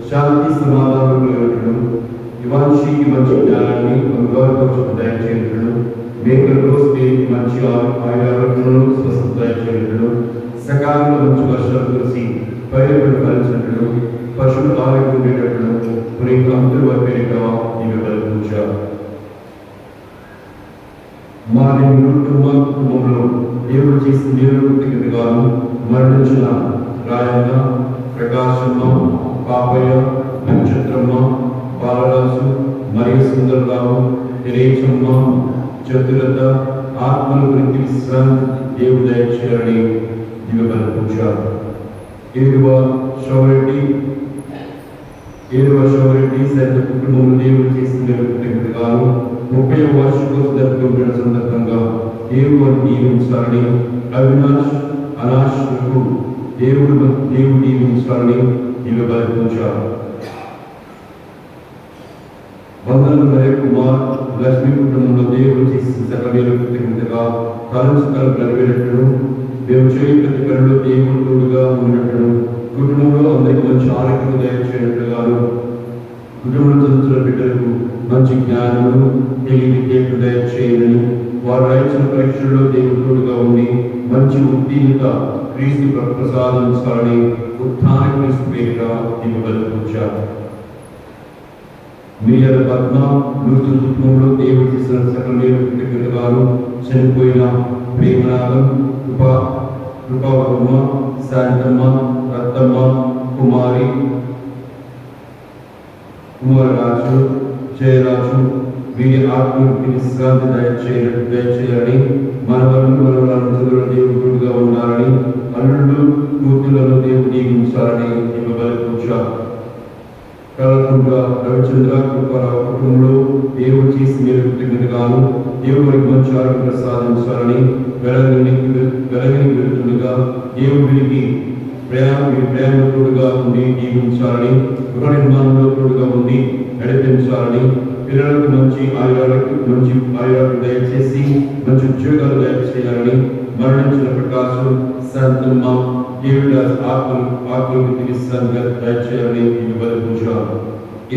శాంతి సమాధానం ఇవాంశీకి మంచి జ్ఞానాన్ని అనుభవపరచు దయచేయుటను మేకలకు మంచి ఆరోగ్యంలో స్వస్థత దయచేయుటను సకాలంలో మంచి వర్షాలు కురిసి పైరులు కలిసినట్లు పశువులు ఆరోగ్యం ఉండేటట్లు కొన్ని అంతులు వైపేరిగా నీవు కల్పించావు. మా కుటుంబంలో దేవుడు చేసిన నిరుగాను మరణించిన రాయన్న, ప్రకాశమ్మ, పాపయ్య, నక్షత్రమ్మ, బాలరాజు, మరియు సుందరరావు, తెరేచమ్మ, చతురత ఆత్మల గురించి విశ్రాంతి దేవుడు దయచేయాలని నీవు కల్పించారు. ఏడవ శౌరెడ్డి సైత కుటుంబంలో దేవుడు చేసిన నిరుగాను 30వ వార్షికోత్సవ జరుపుకుంటున్న సందర్భంగా దేవుడు దీవించాలని అవినాష్ అనాష్కు దేవుడు దీవించాలని నీవు కల్పించారు. వందన మరియు కుమార్ లక్ష్మీ కుటుంబంలో దేవుడు చేసిన సకల కృతజ్ఞతగా తలంచుకలు నెరవేరట్టును మేము చేయ ప్రతి పనిలో దేవుడు తోడుగా ఉన్నట్టును కుటుంబంలో అందరికీ మంచి ఆరోగ్యం దయచేయనట్లుగాను కుటుంబంలో చదువుతున్న బిడ్డలకు మంచి జ్ఞానమును తెలివితేటలు దయచేయని వారు రాయించిన పరీక్షల్లో దేవుడు తోడుగా ఉండి మంచి ఉత్తీర్ణత క్రీస్తు ప్రసాదించాలని ఉత్థాన క్రీస్తు పేరుగా నీవు కల్పించారు. మీర పద్మ నూతన కుటుంబంలో దేవుడు చేసిన సకల కృతజ్ఞతగాను చనిపోయిన ప్రేమనాథం, కృపావర్మ, శాంతమ్మ, రత్తమ్మ, కుమారరాజు, జయరాజు వీరి ఆత్మకి విశ్రాంతి దయచేయాలని మనవలను దేవుడుగా ఉండాలని అల్లుళ్ళు కూతుళ్లను దేవుడు దీవించాలని నీవు కల్పించారు. కళకుంగా రవిచంద్ర కృపారావు కుటుంబంలో దేవుడు చేసి మీరు కృతజ్ఞతగాను దేవుడికి మంచి ఆరోగ్యం ప్రసాదించాలని వెలగని వెళుతుండగా దేవుడికి ప్రేమతోడుగా ఉండి దీవించాలని గృహ నిర్మాణంలో తోడుగా ఉండి నడిపించాలని పిల్లలకు మంచి ఆయురాలకు దయచేసి మంచి ఉద్యోగాలు దయచేయాలని మరణించిన ప్రకాశం సంతమ్మ దేవుడాస్ ఆత్మకు విశ్రాంతిగా దయచేయాలని ఈ బలిపూజాలు.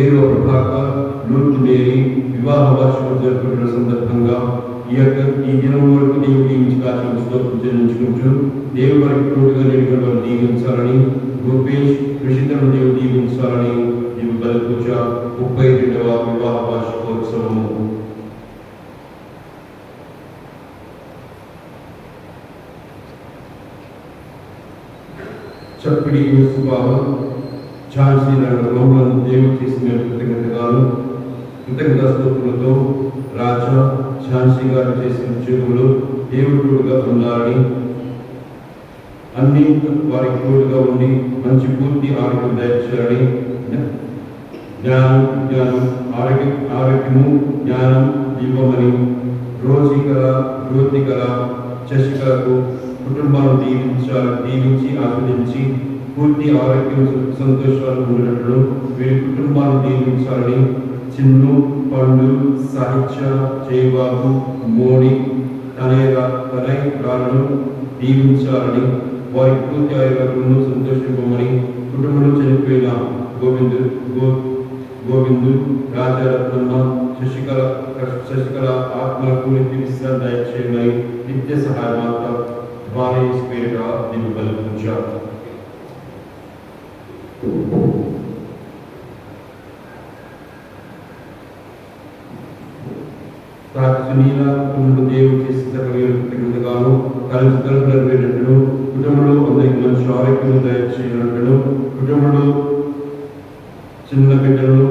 7వ ప్రభాకర్ లూర్దు మేరీ వివాహ వార్షికం జరుపుకున్న సందర్భంగా ఈ దినం వరకు దేవుడు దీవించి కాచిన స్తోత్రం చెల్లించుకుంటూ దేవుడు వారికి తోడుగా నిలుగులో దీవించాలని, గోపేష్ కృషితను దేవుడు దీవించాలని ఈ బలిపూజ 32వ వివాహ వార్షికోత్సవము. చప్పిడి యూసుబాబు ఝాన్సీ నగరంలో దేవుడు చేసిన కృతజ్ఞతాస్తుతులతో రాజా ఝాన్సీ గారు చేసిన ఉద్యోగంలో దేవుడు తోడుగా ఉండాలని, అన్ని వారికి తోడుగా ఉండి మంచి పూర్తి ఆరోగ్యం దయచేయాలని, ఆరోగ్యము జ్ఞానం ఇవ్వమని జ్యోతికల శశికలకు కుటుంబాలను దీవించి ఆస్వాదించి పూర్తి ఆరోగ్యం సంతోషాలు ఉన్నట్లు వీరి కుటుంబాలను దీవించాలని, చిన్ను పండు సాహిత్య జయబాబు మోడీ తనయగాలను దీవించాలని, వారి పూర్తి ఆరోగ్యంలో సంతోషింపమని, కుటుంబంలో చనిపోయిన గోవిందు రాజారత్నమ్మ శశికళ ఆత్మలకు నిత్య విశ్రాంతి దయచేయమని నిత్య సహాయమాత వారి పేరుగా దీన్ని బలిపూజారు. సునీల కుటుంబ దేవుడు చేసిన కృతజ్ఞతగాను కలిసి నెరవేరినట్లు, కుటుంబంలో అందరికి మంచి ఆరోగ్యం దయచేయనట్లు, కుటుంబంలో చిన్న బిడ్డలను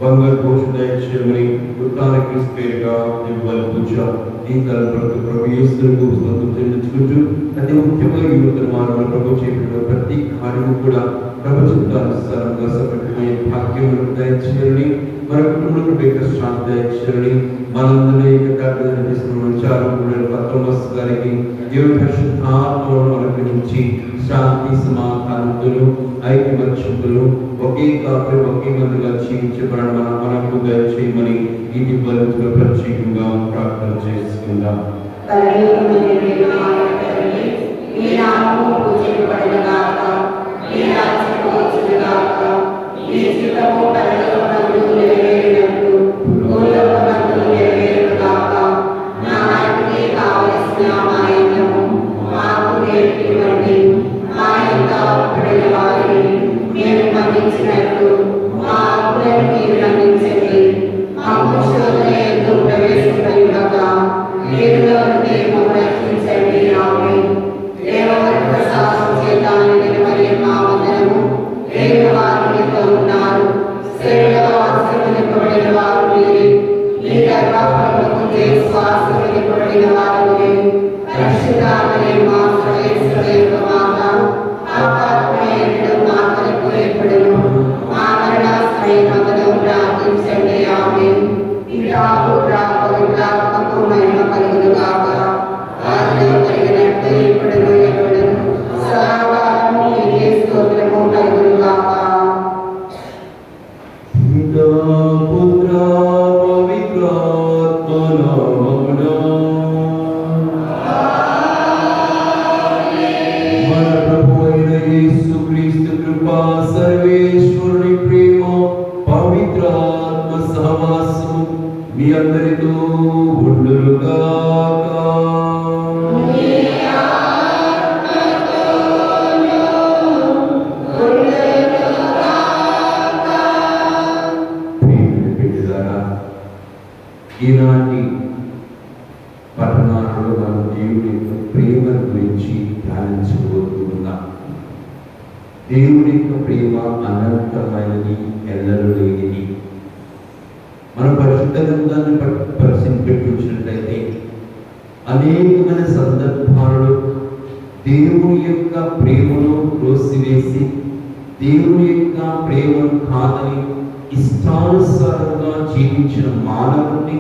బంగారు పోషణ దయచేయమని ఉత్తానికి పేరుగా దీన్ని బలిపూజారు. ఈ తరపులకు ప్రభు యేసుకు స్తోత్రం చెల్లించుకుంటూ అతి ముఖ్యంగా ఈ నూతన మార్గంలో ప్రభు చేపట్టిన ప్రతి కార్యము కూడా ప్రభు చిత్తానుసారంగా సఫలమైన భాగ్యం దయచేయాలని, మన కుటుంబంలో శాంతి దయచేయాలని, మనందరినీ థోమస్ గారికి దేవుడి పరిశుద్ధాత్మను అనుగ్రహించి శాంతి సమాధానములు ఐక్యమత్యములు ఒకే కాపరి ఒకే మందిగా జీవించబడడం మనకు దయచేయమని ఇంటి బలిలో ప్రత్యేకంగా ప్రార్థన చేసుకుందాం. ఈనాటి పట్టణాలలో మనం దేవుడి యొక్క ప్రేమ గురించి ధ్యానించబోతున్నాం. దేవుడి యొక్క ప్రేమ అనంతమైనది, ఎల్లలు లేనిది. మన పరిశుద్ధ గ్రంథాన్ని పరిశీలించినట్లయితే అనేకమైన సందర్భాలలో దేవుని యొక్క ప్రేమను త్రోసివేసి దేవుని యొక్క ప్రేమను కాదని ఇష్టానుసారంగా జీవించిన మానవుని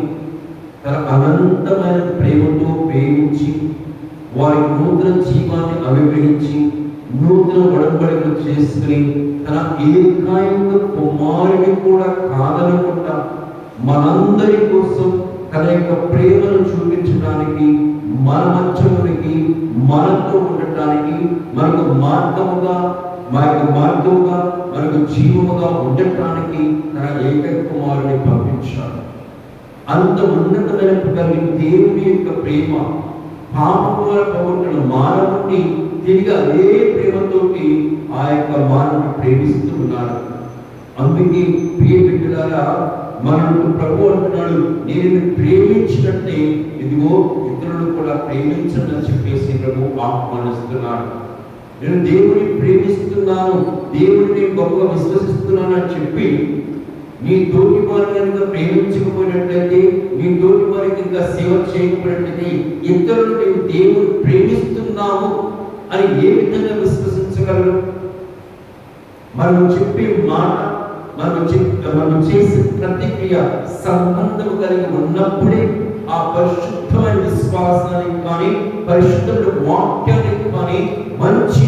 తన అనంతమైన ప్రేమతో ప్రేమించి వారి నూతన జీవాన్ని అనుగ్రహించి నూతన ఒడంబడికలు చేసుకుని తన ఏకాంత కుమారుని కూడా కాదనకుండా మనందరి కోసం తన యొక్క ప్రేమను చూపించడానికి మన మధ్యలోనికి మనకు మార్గముగా మనకు జీవముగా ఉండటానికి తన ఏకైక కుమారుని పంపించాడు. అంత ఉన్నతమైన కలిగి దేవుని యొక్క ప్రేమ పాపముల పోగొట్టిన మానవుని తిరిగి అదే ప్రేమతోటి ఆ యొక్క మానవుని ప్రేమిస్తూ ఉన్నాడు. అందుకే ప్రియ బిడ్డలారా, మనకు ప్రభు అంటున్నాడు, నేను ప్రేమించినట్టే ఇదిగో ఇతరులు కూడా ప్రేమించండి అని చెప్పేసి ప్రభు ఆహ్వానిస్తున్నాడు. నేను దేవుని ప్రేమిస్తున్నాను, దేవుడిని గొప్పగా విశ్వసిస్తున్నాను అని చెప్పి నీ తోటి వారిని కనుక ప్రేమించకపోయినట్లయితే, నీ తోటి వారికి ఇంకా సేవ చేయకపోయినట్లయితే ఇతరులు నేను దేవుని ప్రేమిస్తున్నాము అని ఏ విధంగా విశ్వసించగలరు? మనం చెప్పే మాట, మనం చేసే ప్రతిక్రియ సంబంధం కలిగి ఉన్నప్పుడే ఆ పరిశుద్ధమైన విశ్వాసానికి కానీ పరిశుద్ధమైన వాక్యానికి కానీ మంచి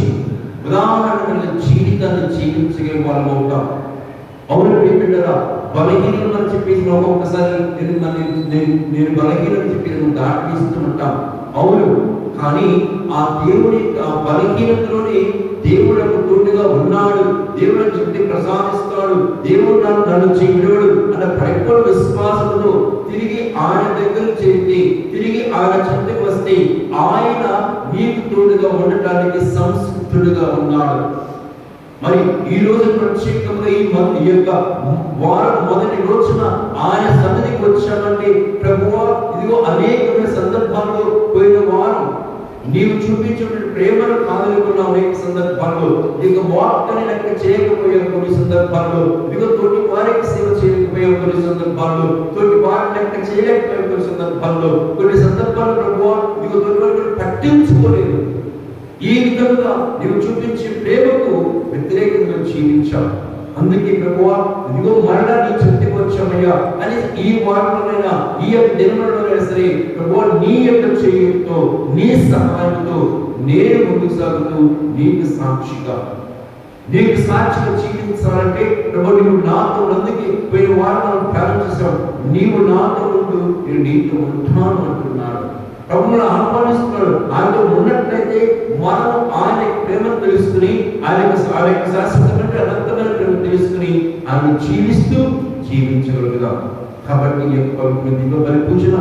ఉదాహరణ జీవితాన్ని జీవించగల వాళ్ళం అవుతాం. అవును బిడ్డరా, బలహీనం అని చెప్పేసి ఒక్కొక్కసారి నేను బలహీనం చెప్పి నువ్వు దాటిస్తూ ఉంటాం. అవును, కానీ ఆ దేవుని ఆ బలహీనతలోనే దేవుడు తోడుగా ఉన్నాడు, దేవుడు శక్తి ప్రసాదిస్తాడు, దేవుడు నన్ను చేయడు అన్న పరిపూర్ణ విశ్వాసంతో తిరిగి ఆయన దగ్గర చేరి తిరిగి ఆయన చెంతకు వస్తే ఆయన నీకు తోడుగా ఉండటానికి సంసిద్ధుడుగా ఉన్నాడు. మరి ఈ రోజు ప్రత్యేకంగా ఈ యొక్క వారం మొదటి రోజున ఆయన సన్నిధికి వచ్చామంటే ప్రభువా ఇదిగో అనేకమైన సందర్భాల్లో పోయిన వారం నీవు చూపించిన ప్రేమను కాదనుకున్న అనేక సందర్భాల్లో, ఇక వాక్యాన్ని లెక్క చేయకపోయే కొన్ని సందర్భాల్లో, ఇక తోటి వారికి సేవ చేయకపోయే కొన్ని సందర్భాల్లో, తోటి వారిని లెక్క చేయలేకపోయే కొన్ని సందర్భాల్లో, కొన్ని సందర్భాల్లో ప్రభువా ఇక తోటి వారిని పట్టించుకోలేదు. ఈ విధంగా నీవు చూపించే ప్రేమకు వ్యతిరేకంగా జీవించావు. అందుకే ప్రభువా ఇదిగో మరలా నీ చెంతకు వచ్చామయ్యా అని ఈ వారంలోనైనా ఈ యొక్క దినములలోనైనా సరే ప్రభువా నీ యొక్క చేయుతో నీ సహాయంతో నేను ముందుకు సాగుతూ నీకు సాక్షిగా జీవించాలంటే ప్రభు నీవు నాతో, అందుకే పోయిన వారం ప్రారంభం చేశావు, నీవు నాతో ఉంటూ నేను నీతో ఉంటాను అంటున్నాడు. ప్రభువును ఆహ్వానిస్తున్నాడు. ఆయనతో ఉన్నట్లయితే మనం ఆయన ప్రేమను తెలుసుకుని ఆయన శాశ్వతమైన అనంతమైన ప్రేమ తెలుసుకుని ఆయన జీవించగలుగుదాం. కాబట్టి ఈ యొక్క పవిత్ర పూజన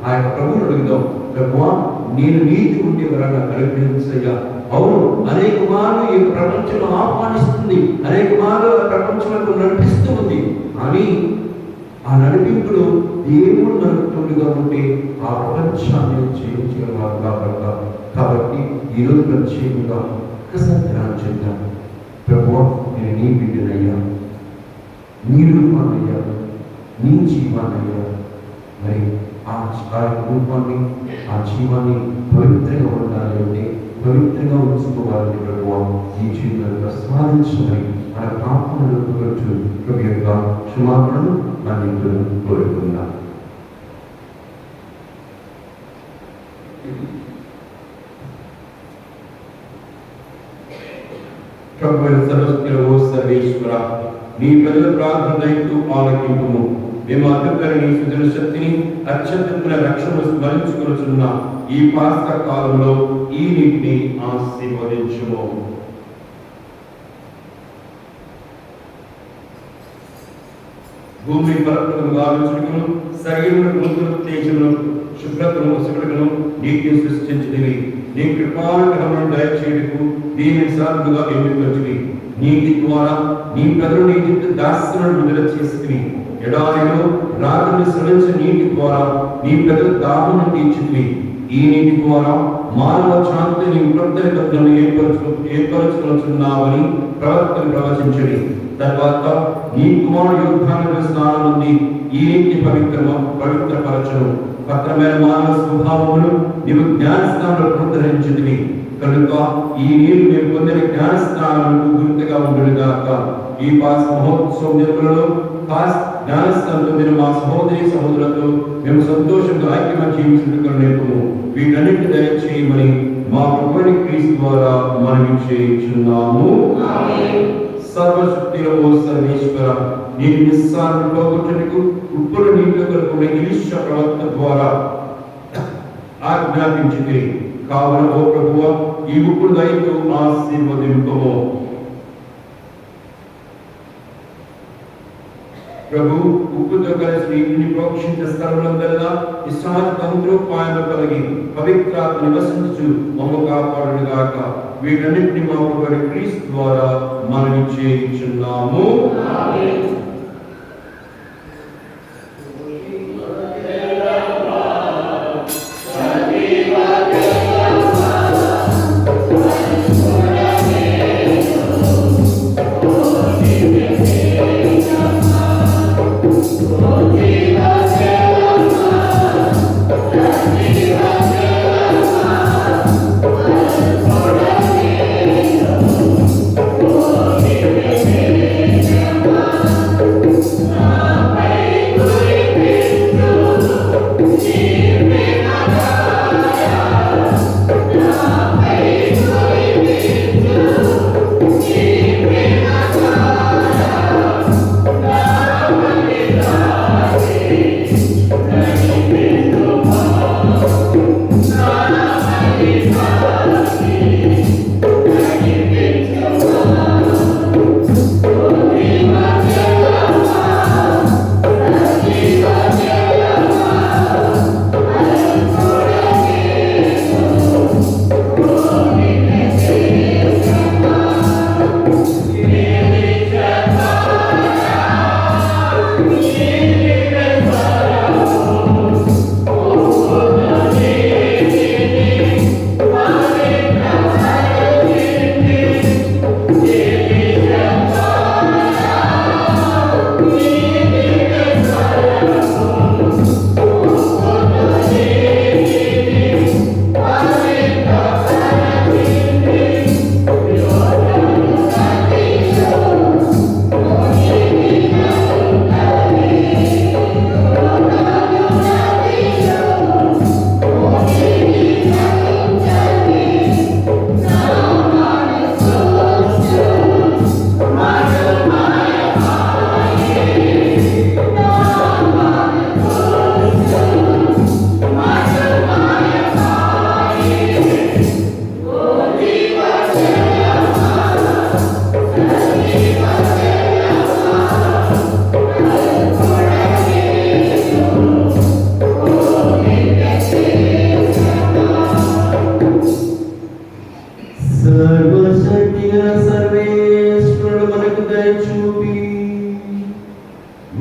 ఆ యొక్క ప్రభువును అడుగుదాం, ప్రభువా నేను నీతి ఉండే వరంగా కల్పించయ్యా. అవును, అనేక మార్లు ఈ ప్రపంచంలో ఆహ్వానిస్తుంది, అనేక మార్లు ప్రపంచంలో నడిపిస్తూ ఉంది. కానీ ఆ నడిపింపుడు దేవుడు మనకు తోడుగా ఉంటే ఆ ప్రపంచాన్ని జయించగలవారు. కాబట్టి ఈరోజు ప్రత్యేకంగా ఒక్కసారి ధ్యానం చేద్దాం. ప్రభువా నేను నీ బిడ్డనయ్యా, నీ రూపాన్నయ్యా, నీ జీవాన్నయ్యా. మరి ఆ రూపాన్ని ఆ జీవాన్ని పవిత్రంగా ఉండాలి అంటే పవిత్రంగా ఉంచుకోవాలని ప్రభువా ఈ జీవితాన్ని ప్రసాదించమని మన పాపములకు ప్రభు యొక్క క్షమాపణను మన్నింపును కోరుకుందాం. సర్వేశ్వర నీ ప్రజల ప్రార్థనకు ఆలకింపుము. మేము అద్భుతమైన సుజన శక్తిని అత్యద్భుతమైన రక్షణను స్మరించుకొనుచున్న ఈ పాస్కా కాలంలో ఈ నీటిని ఆశీర్వదించుము. భూమి పరత్వముగా రుచుడుకును శరీరమును తేజమును శుభ్రతను సుగుడుకును నీటిని సృష్టించినవి. నీ కృపానుగ్రహమును దయచేయుటకు దీనిని సాధుగా ఎన్నుకొచ్చివి. నీటి ద్వారా నీ ప్రజలు నీ చుట్టూ దాస్యమును విడుదల చేసుకుని ఎడారిలో రాత్రిని స్రవించిన నీటి ద్వారా నీ ప్రజలు దాహమును తీర్చితివి. ఈ నీటి ద్వారా మానవ శాంతిని ఉపద్రవను ఏర్పరచుకొనుచున్నావని ప్రవక్తలు ప్రవచించడి. తర్వాత నీ కుమారుడు యోగ్యమైన స్నానం నుండి ఈ నీటిని పవిత్రపరచను. పత్రమైన మానవ స్వభావమును నీవు జ్ఞానస్నానంలో పునరుద్ధరించితివి కనుక ఈ నీరు మేము పొందిన జ్ఞానస్నానాలకు గుర్తుగా ఉండుగాక. ఈ పాస్ మహోత్సవం జరుపులలో జ్ఞానస్నానం పొందిన మా సహోదరులతో మేము సంతోషంగా ఐక్యంగా జీవించుటకు నేర్పుము. వీటన్నిటి దయచేయమని మా ప్రభువైన క్రీస్తు ద్వారా మనవి చేయుచున్నాము. సర్వశక్తిలో ఓ సర్వేశ్వర, నేను నిస్సారం పోగొట్టుటకు ఇప్పుడు నీటిలో కలుపుకున్న ఎలీషా ప్రవక్త ద్వారా ఆజ్ఞాపించితే కావున ఓ ప్రభువా ఈ ఉప్పుడు దయతో ఆశీర్వదింపము. ప్రభు ఉప్పుతో కలిసి నీటిని ప్రోక్షించే స్థలములందరిలా విశ్రాంతి తంత్రోపాయము కలిగి పవిత్రాత్మ నివసించు మమ్మ కాపాడును గాక. వీటన్నిటిని మా ప్రభువైన క్రీస్తు ద్వారా మనవి చేయుచున్నాము. సర్వేశ్వరుడు మనకు దయచూపి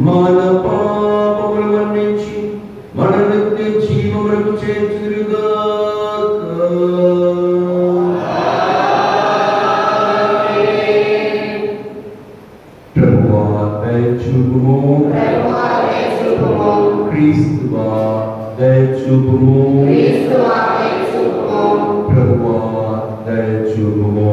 మన పాపములు మన్నించి మన నిత్య జీవములకు చేర్చుదురుగాక. ప్రభువా దయచూపుము. క్రీస్తువా దయచూపుము. ప్రభువా దయచూపుము.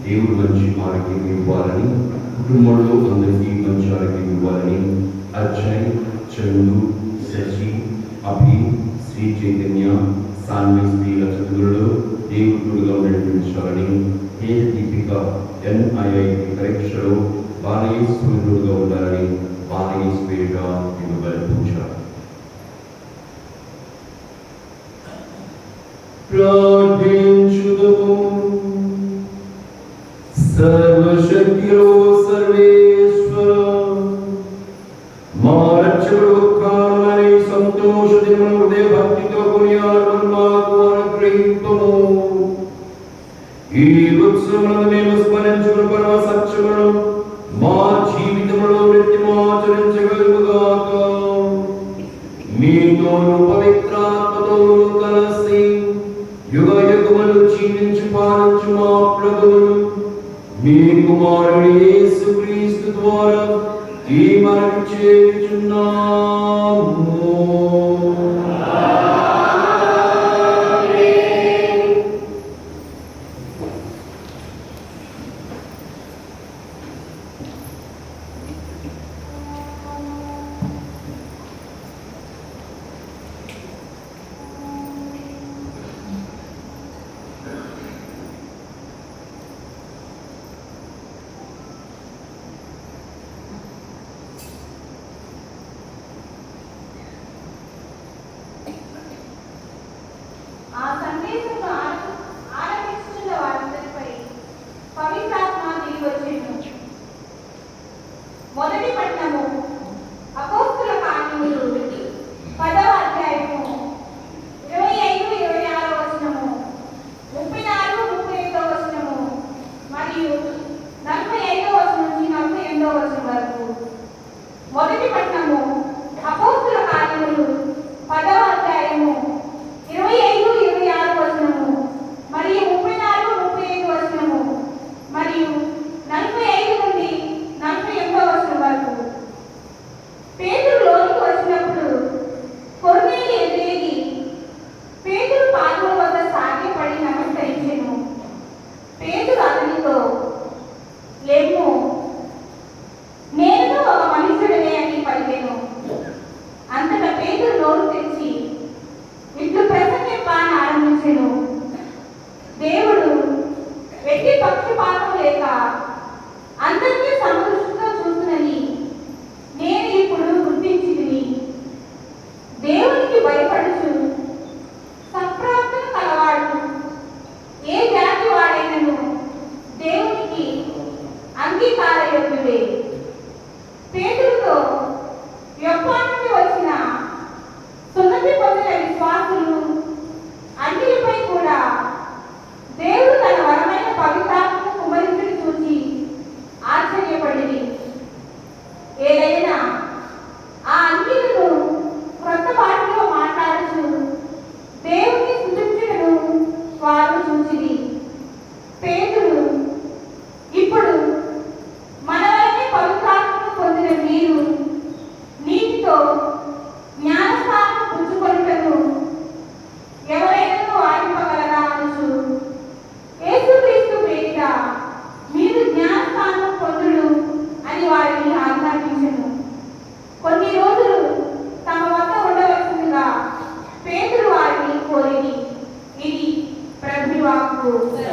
దేవుడు మంచి ఆరోగ్యం ఇవ్వాలని, కుటుంబంలో అందరికీ మంచి ఆరోగ్యం ఇవ్వాలని అజయ్, చందు, శశి, అభి, శ్రీ చైతన్య, సాన్వి స్త్రీల చదువులలో దేవుడుగా నడిపించాలని, ఏ దీపిక NIIT పరీక్షలో బాలయేశ్వరుడుగా ఉండాలని బాలయేశ్వరుడుగా ఇవ్వబలించారు. ప్రార్థించుదుము. సర్వశక్తిలో సర్వేశ్వర, మా రక్షకుడు కారణమని సంతోష దినమున హృదయ భక్తితో కొనియాడడం మాకు అనుగ్రహింపుము. ఈ ఉత్సవములను మేము స్మరించుకున్న పరమ సత్యములను మా జీవితంలో నిత్యమాచరించగలుగుగాక. మీతోను పవిత్రాత్మతోను కలిసి యుగ యుగములు జీవించి పాలించు మా ప్రభువును మీ కుమారుడు యేసుక్రీస్తు ద్వారా ఈ మనవి చేయుచున్నాము. మొదటి పట్టణము అపోస్తలుల కార్యములు 10వ అధ్యాయము 25-26 వచనము, 34-35 వచనము మరియు 45 వచనం నుంచి 48 వచనం వరకు. మొదటి పట్టణము అపోస్తలుల కార్యములు 10వ అధ్యాయము 25-26 వచనము, వాక్కు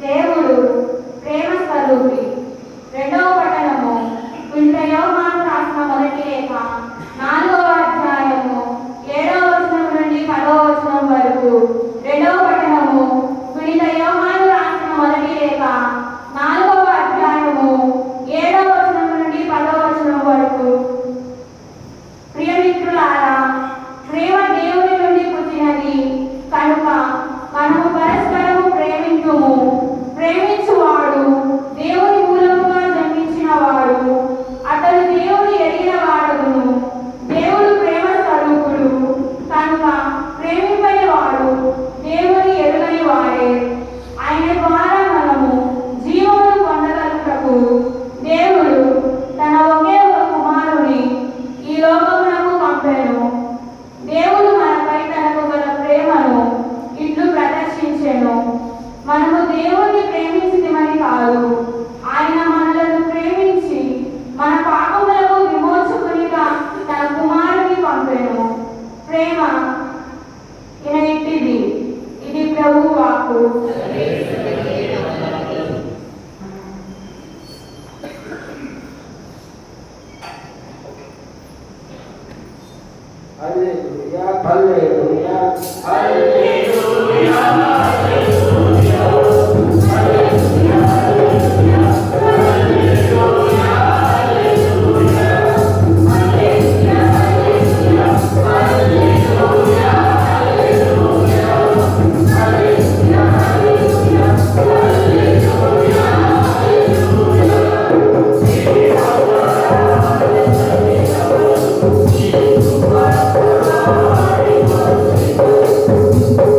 దేవుడు ప్రేమ స్వరూపి. రెండవ పట్టణము పునీత యోహాను రాసిన మొదటి లేఖ 4వ అధ్యాయము 7వ వచనం నుండి 10వ వచనం వరకు. రెండవ పట్టణము పునీత యోహాను రాసిన మొదటి లేఖ 4వ అధ్యాయము 7వ వచనం నుండి 10వ వచనం వరకు. ప్రియమిత్రులారా, ప్రేమ దేవుని నుండి పుట్టినది కనుక మనము పరస్పరము ప్రేమించుము. ప్రేమించువాడు దేవుని మూలముగా జన్మించిన వాడు, అతడు దేవుని ఎరిగిన వాడును. దేవుడు ప్రేమ స్వరూపుడు కనుక ప్రేమింపని వాడు దేవుని ఎరుగని వాడే. ఆయన ద్వారా మనము జీవమును పొందగలుగుటకు దేవుడు తన ఒకే ఒక కుమారుని ఈ లోకమునకు పంపెను. దేవుడు మనపై తనకు గల ప్రేమను ఇట్లు ప్రదర్శించెను, మనము దేవుణ్ణి ప్రేమించితిమని కాదు, ఆయన మనలను ప్రేమించి మన పాపములకు విమోచకునిగా తన కుమారుని పంపెను. ప్రేమ ఇట్టిది. ఇది ప్రభువు వాక్కు. హల్లెలూయా హల్లెలూయా హల్లెలూయా Thank you.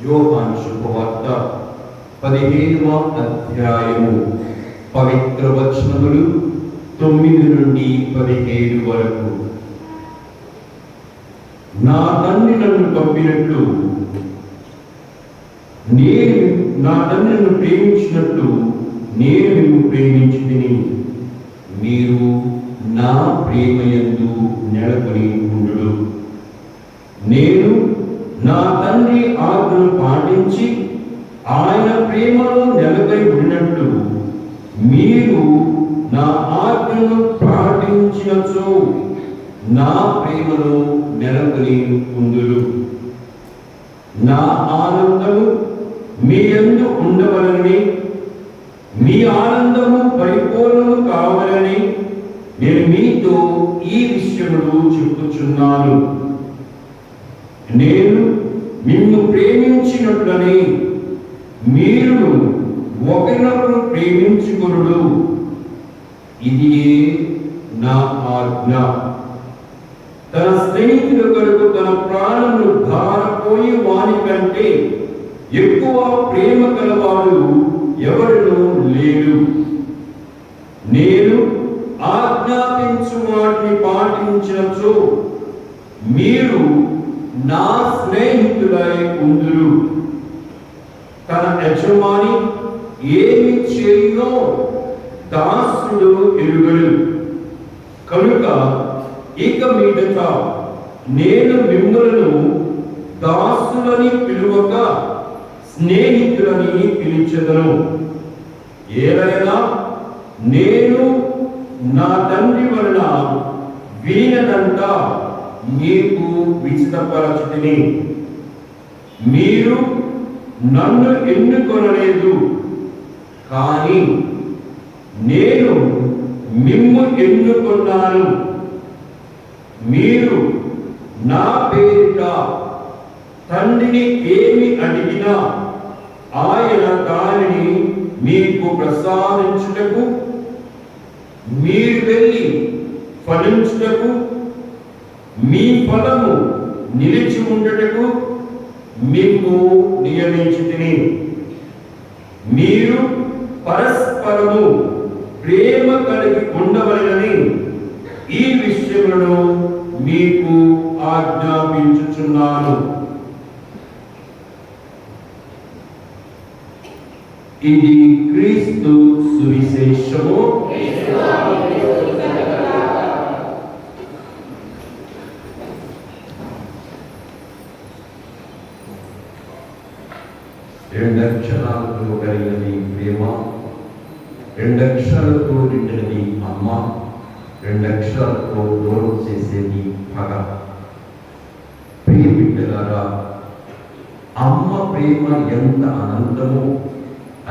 యోహాను శుభవార్త 15వ అధ్యాయము పవిత్ర వచనములు 9 నుండి 17 వరకు. నా తండ్రి నన్ను పంపినట్లు నా తండ్రి నన్ను ప్రేమించినట్లు నేను నిన్ను ప్రేమించితిని. మీరు నా ప్రేమయందు నెలకొని ఉండుడు. నేను నా తండ్రి ఆజ్ఞను పాటించి ఆయన ప్రేమలో నెలకొని ఉన్నట్లు మీరు నా ఆజ్ఞను పాటించినచో నా ప్రేమలో నెలకొని ఉండుడు. నా ఆనందము మీ యందు ఉండవలని, మీ ఆనందము పరిపూర్ణము కావాలని నేను మీతో ఈ విషయములు చెప్పుచున్నాను. నేను నిన్ను ప్రేమించినట్లని మీరు ఒకరినొకరు ప్రేమించుకొనుడు. ఇది నా ఆజ్ఞ. తన స్నేహితుల కొరకు తన ప్రాణమును ధారపోయి వాని కంటే ఎక్కువ ప్రేమ కలవాడు ఎవరినూ లేడు. నేను ఆజ్ఞాపించు వాటిని పాటించచ్చు మీరు నా స్నేహితులై ఉందురు. తన యజమాని ఏమి చేయునో దాసుడు ఎరుగడు. కనుక ఇక మీదట నేను మిమ్మలను దాసులని పిలువక స్నేహితులని పిలిచెదను. ఏలైనా నేను నా తండ్రి వలన వినినదంట మీకు విచితపరచుతిని. మీరు నన్ను ఎన్నుకొనలేదు, కానీ నేను మిమ్ము ఎన్నుకొన్నాను. మీరు నా పేరిట తండ్రిని ఏమి అడిగినా ఆయన దానిని మీకు ప్రసాదించుటకు, మీరు వెళ్ళి ఫలించుటకు, మీ ఫలము నిలిచి ఉండటకు మీకు నియమించితిని. మీరు పరస్పరము ప్రేమ కలిగి ఉండవలెనని ఈ విషయములను మీకు ఆజ్ఞాపించుచున్నాను. ఇది క్రీస్తు సువిశేషము. రెండక్షరాలతో కలిగినది ప్రేమ, రెండక్షరాలతో నిండినది అమ్మ, రెండక్షరాలతో దూరం చేసేది పగ. ప్రియ బిడ్డలారా, అమ్మ ప్రేమ ఎంత అనంతమో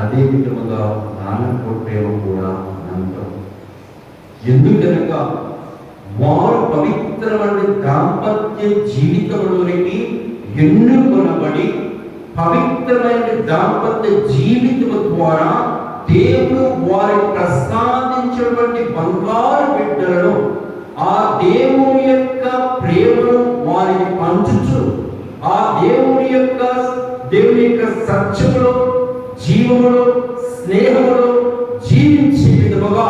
అదే విధముగా నాన్న ప్రేమ కూడా అనంతం. ఎందుకనగా వారు పవిత్రమైన దాంపత్య జీవితంలోనికి ఎన్నుకొనబడి పవిత్రమైన దాంపత్య జీవితం ద్వారా దేవుడు వారికి ప్రసాదించినటువంటి బంగారు బిడ్డలను ఆ దేవుని యొక్క ప్రేమను వారికి పంచుచు ఆ దేవుని యొక్క సత్యములో, జీవములో, స్నేహములో జీవించే విధముగా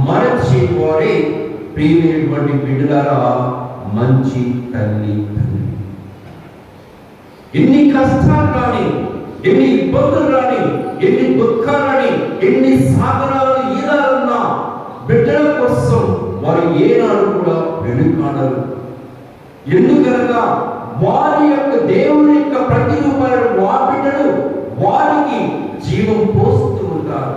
మరచి వారే ప్రియమైనటువంటి బిడ్డలారా మంచి తల్లి. ఎన్ని కష్టాలు రాని, ఎన్ని ఇబ్బందులు రాని, ఎన్ని దుఃఖాలు రాని, ఎన్ని సాగరాలు ఈదాలన్నా బిడ్డల కోసం వారు ఏనాడు కూడా వెనుకాడరు. ఎందుకనగా వారి యొక్క దేవుని యొక్క ప్రతిరూపాలను వారి బిడ్డలు వారికి జీవం పోస్తూ ఉంటారు,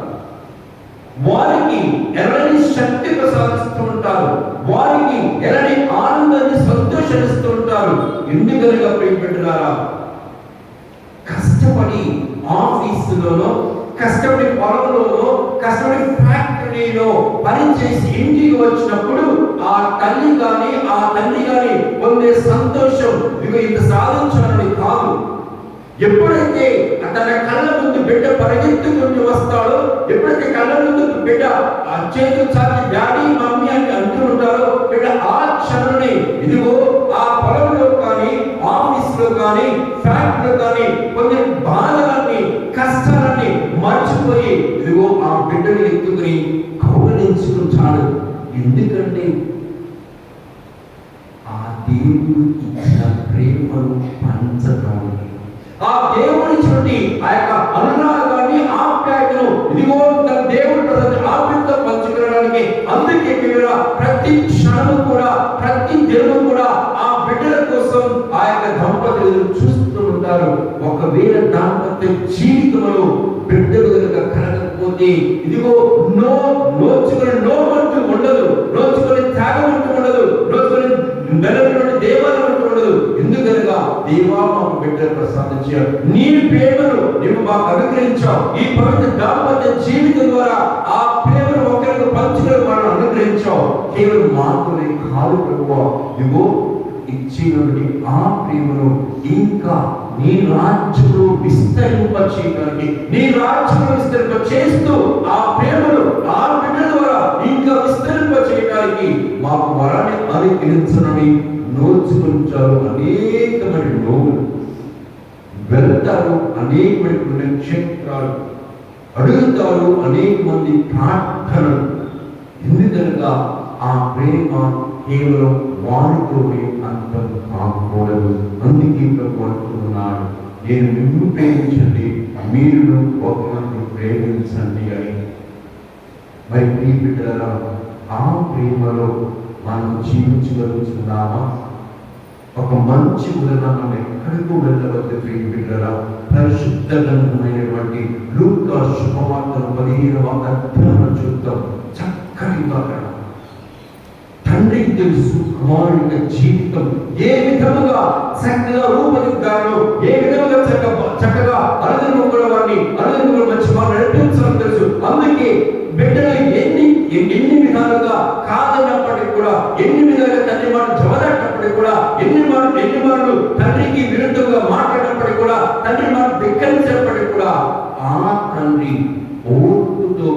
వారికి ఎలాంటి శక్తి ప్రసాదిస్తూ ఉంటారు, వారికి ఎలాంటి ఆనందాన్ని సంతోషిస్తూ ఉంటారు. ఎందుకనగా ప్రియపెట్టినారా, కష్టపడి ఆఫీసులోనో, కష్టపడి పొలంలోనో, కష్టపడి ఫ్యాక్టరీలో పనిచేసి ఇంటికి వచ్చినప్పుడు ఆ తల్లి కానీ ఆ తండ్రి కానీ పొందే సంతోషం ఇక ఇంత సాధించాలని కాదు. ఎప్పుడైతే తన కళ్ళ ముందు బిడ్డ పరిగెత్తుకుంటూ వస్తాడో, ఎప్పుడైతే కళ్ళ ముందు బిడ్డ ఆ చేతులు చాచి డాడీ మమ్మీ అని అంటూ ఉంటారో, బిడ్డ ఆ క్షణమే ఇదిగో ఆ పొలంలో కానీ ఆఫీస్ లో కానీ ఫ్యాక్టరీలో కానీ కొన్ని ఎత్తుకుని కౌగలించుకుంటాడు. ఎందుకంటే ఆ దేవుడు ఇచ్చిన ప్రేమను పంచడానికి, ఆ దేవుడి చుట్టి ఆ యొక్క అనురాగాన్ని, ఆప్యాయతను ఇదిగో తన దేవుడి ప్రజలు ఆప్యాయత పంచుకోవడానికి. అందుకే ప్రతి క్షణము కూడా, ప్రతి దినము కూడా ఆ బిడ్డల కోసం ఆ యొక్క దంపతులు చూస్తూ ఉంటారు. ఒకవేళ దాంపత్య జీవితంలో బిడ్డలు కనుక కలగకపోతే ఇదిగో నోచుకుని నోమంటూ ఉండదు, నోచుకుని త్యాగం అంటూ ఉండదు, నోచుకుని నెలటువంటి దేవాలయం అంటూ ఉండదు. ఎందుకనగా దేవా మాకు బిడ్డలు ప్రసాదించారు, నీ ప్రేమను నీవు మాకు అనుగ్రహించావు. ఈ పవిత్ర దాంపత్య జీవితం ద్వారా ఆ ప్రేమను ఒకరికి పంచుకొని మనం అనుగ్రహించావు. కేవలం మాత్రమే కాదు ప్రభువా, ఇదిగో ఇచ్చినటువంటి ఆ ప్రేమను ఇంకా నీ రాజ్యంలో విస్తరింప చేయడానికి, నీ రాజ్యంలో విస్తరింప చేస్తూ ఆ ప్రేమను ఆ బిడ్డల ద్వారా ఇంకా విస్తరింప చేయడానికి మాకు వరాన్ని అనుగ్రహించనని నోచుకుంటారు. అనేకమైన నోవులు వెళ్తారు, అనేకమైన నక్షత్రాలు అడుగుతారు, అనేక మంది ప్రార్థనలు. ఎందుకనగా ఆ ప్రేమ కేవలం వారితోనే అంతం కాకూడదు. అందుకే ప్రభు అంటున్నాడు, నేను నిన్ను ప్రేమించండి, మీరు ఒకరిని ప్రేమించండి అని. మరి ప్రియ బిడ్డలారా, ఆ ప్రేమలో మనం జీవించగలుగుతున్నామా? ఒక మంచి ఉదాహరణ మనం ఎక్కడికో వెళ్ళవద్దు ప్రియ బిడ్డలారా. పరిశుద్ధ గ్రంథమైనటువంటి లూకా శుభవార్తను 15వ అధ్యాయంలో చూద్దాం. చక్కటి ఉదాహరణ. తండ్రికి తెలుసు కుమారుడి జీవితం ఏ విధముగా చక్కగా రూపదిద్దారో, ఏ విధముగా చక్కగా అరుదనుకున్న వారిని అరుదనుకున్న మంచి వారిని నడిపించాలని తెలుసు. అందుకే బిడ్డలు ఎన్ని విధాలుగా కాదన్నప్పటికీ కూడా, ఎన్ని విధాలుగా తండ్రి మాట జవదన్నప్పటికీ కూడా, ఎన్ని మార్లు తండ్రికి విరుద్ధంగా మాట్లాడినప్పటికీ కూడా, తండ్రి మాట ధిక్కరించినప్పటికీ కూడా ఆ తండ్రి ఓర్పుతో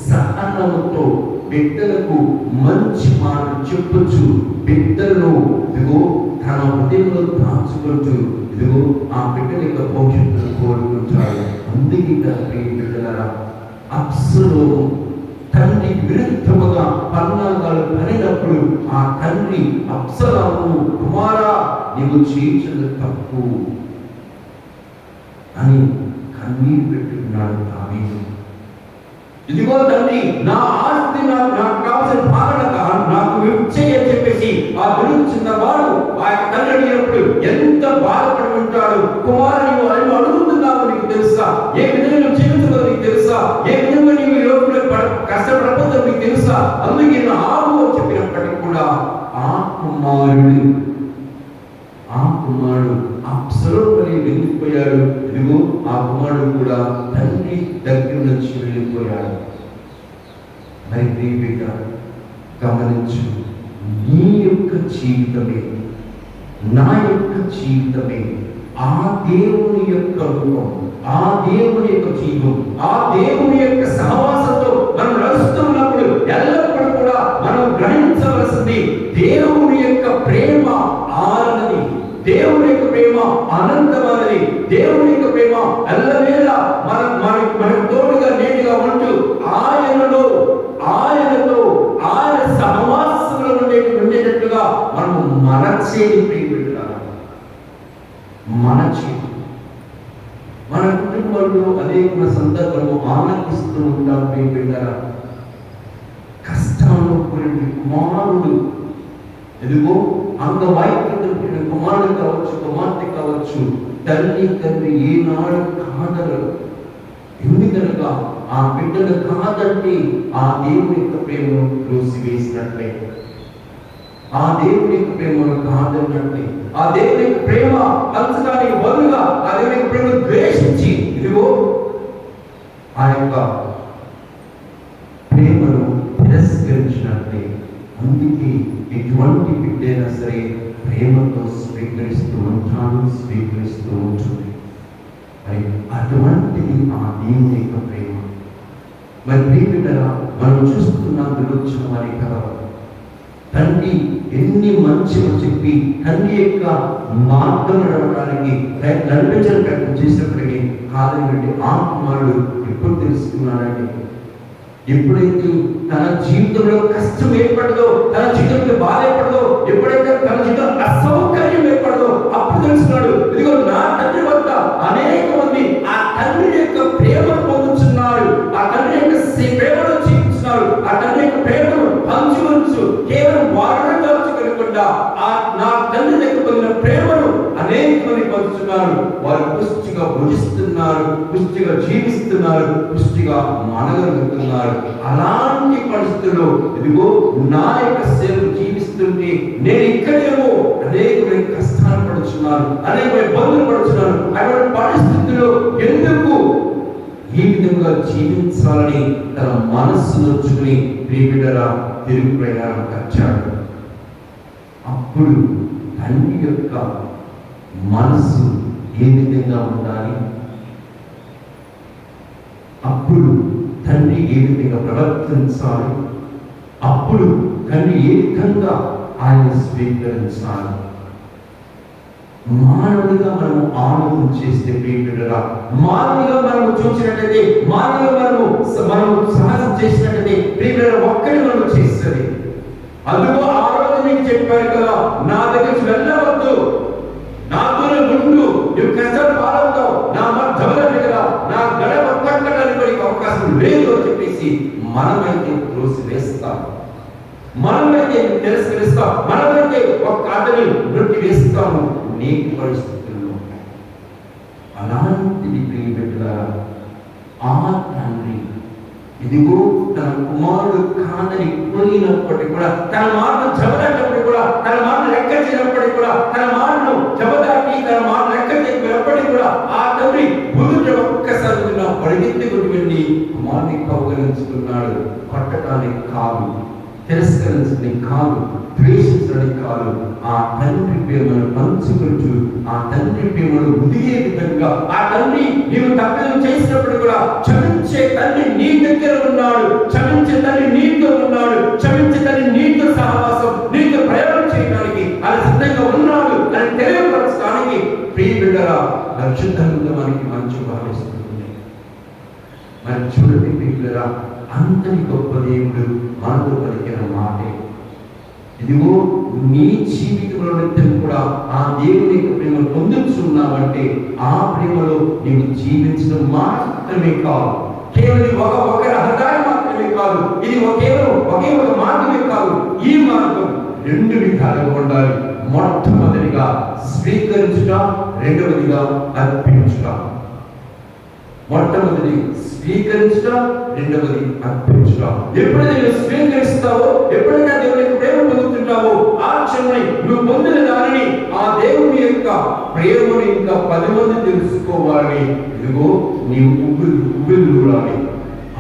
సహనముతో బిడ్డలకు మంచి మాటలు చెప్పొచ్చు. బిడ్డలను ఇదిగో తన హృదయంలో దాచుకుంటూ ఇదిగో ఆ బిడ్డల యొక్క భవిష్యత్తును కోరుకుంటాడు. అందుకే బిడ్డలారా, అప్సలోము తండ్రి విరుద్ధముగా పన్నాగాలు పనినప్పుడు ఆ తండ్రి అప్సలోము, కుమారా నీవు చేయించదు తప్పు అని కన్నీరు పెట్టుకున్నాడు దావీదు. ఇదిగో తండ్రి, నా ఆస్తి నాకు కావాల్సిన భాగం నాకు ఇచ్చేయని చెప్పేసి ఆ గురించిన వాడు ఆ యొక్క తండ్రి అడిగినప్పుడు ఎంత బాధపడి ఉంటాడు. కుమారు, నీవు ఆయన అడుగుతున్నావు, నీకు తెలుసా? ఏ విధంగా నువ్వు జీవితంలో నీకు తెలుసా? ఏ విధంగా నీవు ఈ లోపల కష్టపడకపోతే నీకు తెలుసా? అందుకే నా ఆవు అని చెప్పినప్పటికీ కూడా ఆ కుమారుడు అప్సలోముని వెళ్ళిపోయాడు. ఇదిగో ఆ కుమారుడు కూడా తండ్రి దగ్గర నుంచి వెళ్ళిపోయాడు. మరి ప్రియ గమనించు, నీ యొక్క జీవితమే, నా యొక్క జీవితమే ఆ దేవుని యొక్క రూపం, ఆ దేవుని యొక్క జీవం, ఆ దేవుని యొక్క సహవాసంతో మనం నడుస్తున్నప్పుడు ఎల్లప్పుడూ కూడా మనం గ్రహించవలసింది దేవుని యొక్క ప్రేమ ఆనది, దేవుని యొక్క ప్రేమ అనంతమైనది, దేవుని యొక్క ప్రేమ ఎల్లవేళ మనకు తోడుగా నేటిగా ఉంటూ ఆయనతో ఆయన సహవాసంలో ఉండేటట్టుగా మనము మనచేది మన కుటుంబంలో అనేక సందర్భంలో ఆనందిస్తూ ఉంటాం. ప్రియబిడ్డలారా, కష్టాల్లో కూడిన కుమారుడు, ఎదుగో అంగవైకల్యం కుమారుడు కావచ్చు, కుమార్తె కావచ్చు, తండ్రి ఏనాడు కాదరు. ఎందుకనగా ఆ బిడ్డను కాదంటే ఆ దేవుని యొక్క ప్రేమను త్రోసివేసినట్లే, ఆ దేవుని యొక్క ప్రేమను కాదన్నట్లే, ఆ దేవుని యొక్క ప్రేమ పంచడానికి బదులుగా ఆ దేవుని యొక్క ప్రేమను ద్వేషించి ఇదిగో ఆ యొక్క ప్రేమను తిరస్కరించినట్లే. అందుకే ఎటువంటి బిడ్డైనా సరే ప్రేమతో స్వీకరిస్తూ ఉంటుంది. మరి అటువంటిది ఆ దేవుని యొక్క ప్రేమ. మరి ప్రియబిడ్డలా, మనం చూస్తున్న విరోచన వారి కదా, తండ్రి ఎన్ని మంచిగా చెప్పి తండ్రి యొక్క మార్గం నడవడానికి నడిపించడం ప్రయత్నం చేసినప్పటికీ కాదండి ఆ కుమారుడు ఎప్పుడు తెలుసుకున్నాడండి? ఎప్పుడైతే తన జీవితంలో కష్టం ఏర్పడదో, తన జీవితంలో బాధ ఏర్పడదో, ఎప్పుడైతే తన జీవితంలో అసౌకర్యం ఏర్పడదో అప్పుడు తెలుసుకున్నాడు, ఇదిగో నా తండ్రి వద్ద అనేక మంది ఆ తండ్రి యొక్క ప్రేమను పొందుతున్నారు, ఆ తండ్రి యొక్క ప్రేమను జీవిస్తున్నారు, ఆ తండ్రి యొక్క ప్రేమను పంచుకొచ్చు కేవలం వారిని దాచుకోకుండా నా తండ్రి దగ్గర పొందిన ప్రేమను అనేక మంది పంచుతున్నారు. వారు పుష్టిగా భుజిస్తున్నారు, పుష్టిగా జీవిస్తున్నారు, పుష్టిగా మనగలుగుతున్నారు. అలాంటి పరిస్థితుల్లో ఇదిగో నా యొక్క సేవలు జీవిస్తుంటే నేను ఇక్కడేమో అనేకమైన కష్టాలు పడుతున్నాను, అనేక ఇబ్బందులు పడుతున్నాను. అటువంటి పరిస్థితుల్లో ఎందుకు ఈ విధంగా జీవించాలని తన మనస్సు నొచ్చుకుని ప్రియబిడ్డరా తిరుగు ప్రయాణం వచ్చాడు. అప్పుడు తండ్రి యొక్క మనస్సు ఏ విధంగా ఉండాలి, అప్పుడు తండ్రి ఏ విధంగా ప్రవర్తించాలి, అప్పుడు తండ్రి ఏ విధంగా ఆయన స్వీకరించాలి. మానవుడిగా మనము ఆలోచన చేస్తే ప్రియబిడ్డరా, మానవుడిగా మనము చూసినట్లయితే, మానవుడిగా మనము సాహసం చేసినట్లయితే ప్రియబిడ్డరా ఒక్కడి మనము చేస్తుంది. అందుకో ఆ రోజు నీకు చెప్పారు కదా, నా దగ్గరికి వెళ్ళవద్దు, నాతోనే ఉండు, నువ్వు కష్టాలు పాలవుతావు, నా మధ్యవలే కదా, నా గడప కట్టడానికి అవకాశం లేదు అని చెప్పేసి మనమైతే త్రోసి వేస్తాం, మనమైతే తిరస్కరిస్తాం, మనమైతే ఒక అతని నృత్తి వేస్తాము. నేటి పరిస్థితుల్లో అలాంటిది ప్రియబిడ్డలారా, ఆ తండ్రి ఇదిగో తన కుమారుడు కాదని పోయినప్పటికీ కూడా, తన మాటను జవదాటినప్పటికీ కూడా, తన మాటను లెక్క చేయనప్పటికీ కూడా, తన మాటను జవదాటి తన మాటను లెక్క చేయనప్పటికీ కూడా ఆ తండ్రి బురుజ ఒక్కసారి పరిగెత్తుకుని వెళ్ళి కుమారుని కౌగలించుకున్నాడు. కొట్టడానికి కాదు, తిరస్కరించడానికి కాదు, ద్వేషించడానికి కాదు, ఆ తండ్రి ప్రేమను పంచుకుంటూ, ఆ తండ్రి ప్రేమను ఉదిగే విధంగా, ఆ తండ్రి నీవు తప్పిదం చేసినప్పుడు కూడా క్షమించే తండ్రి నీ దగ్గర ఉన్నాడు, క్షమించే తండ్రి నీతో ఉన్నాడు, క్షమించే తండ్రి నీతో సహవాసం, నీతో ప్రయాణం చేయడానికి ఆయన సిద్ధంగా ఉన్నాడు అని తెలియపరచడానికి ప్రియబిడ్డరా లక్ష్యంగా మనకి మంచి భావిస్తుంది. మరి చూడండి ప్రియబిడ్డరా, అంతటి గొప్ప దేవుడు మనతో పలికిన మాటే, ఇదిగో నీ జీవితంలో నిత్యం కూడా ఆ దేవుని యొక్క ప్రేమను పొందుతున్నావంటే ఆ ప్రేమలో నీవు జీవించడం మాత్రమే కాదు, కేవలం ఒక రహదారి మాత్రమే కాదు, ఇది కేవలం ఒకే ఒక మార్గమే కాదు, ఈ మార్గం రెండు విధాలుగా ఉండాలి. మొట్టమొదటిగా స్వీకరించుట, రెండవదిగా అర్పించుట. మొట్టమొదటి స్వీకరించుట, రెండవది అర్పించుట. ఎప్పుడైతే నువ్వు స్వీకరిస్తావో, ఎప్పుడైతే దేవుని ప్రేమ పొందుతుంటావో ఆ క్షణమే నువ్వు పొందిన దానిని, ఆ దేవుని యొక్క ప్రేమను ఇంకా 10 మంది తెలుసుకోవాలని ఇదిగో నీవు ఉబ్బిల్లాలి.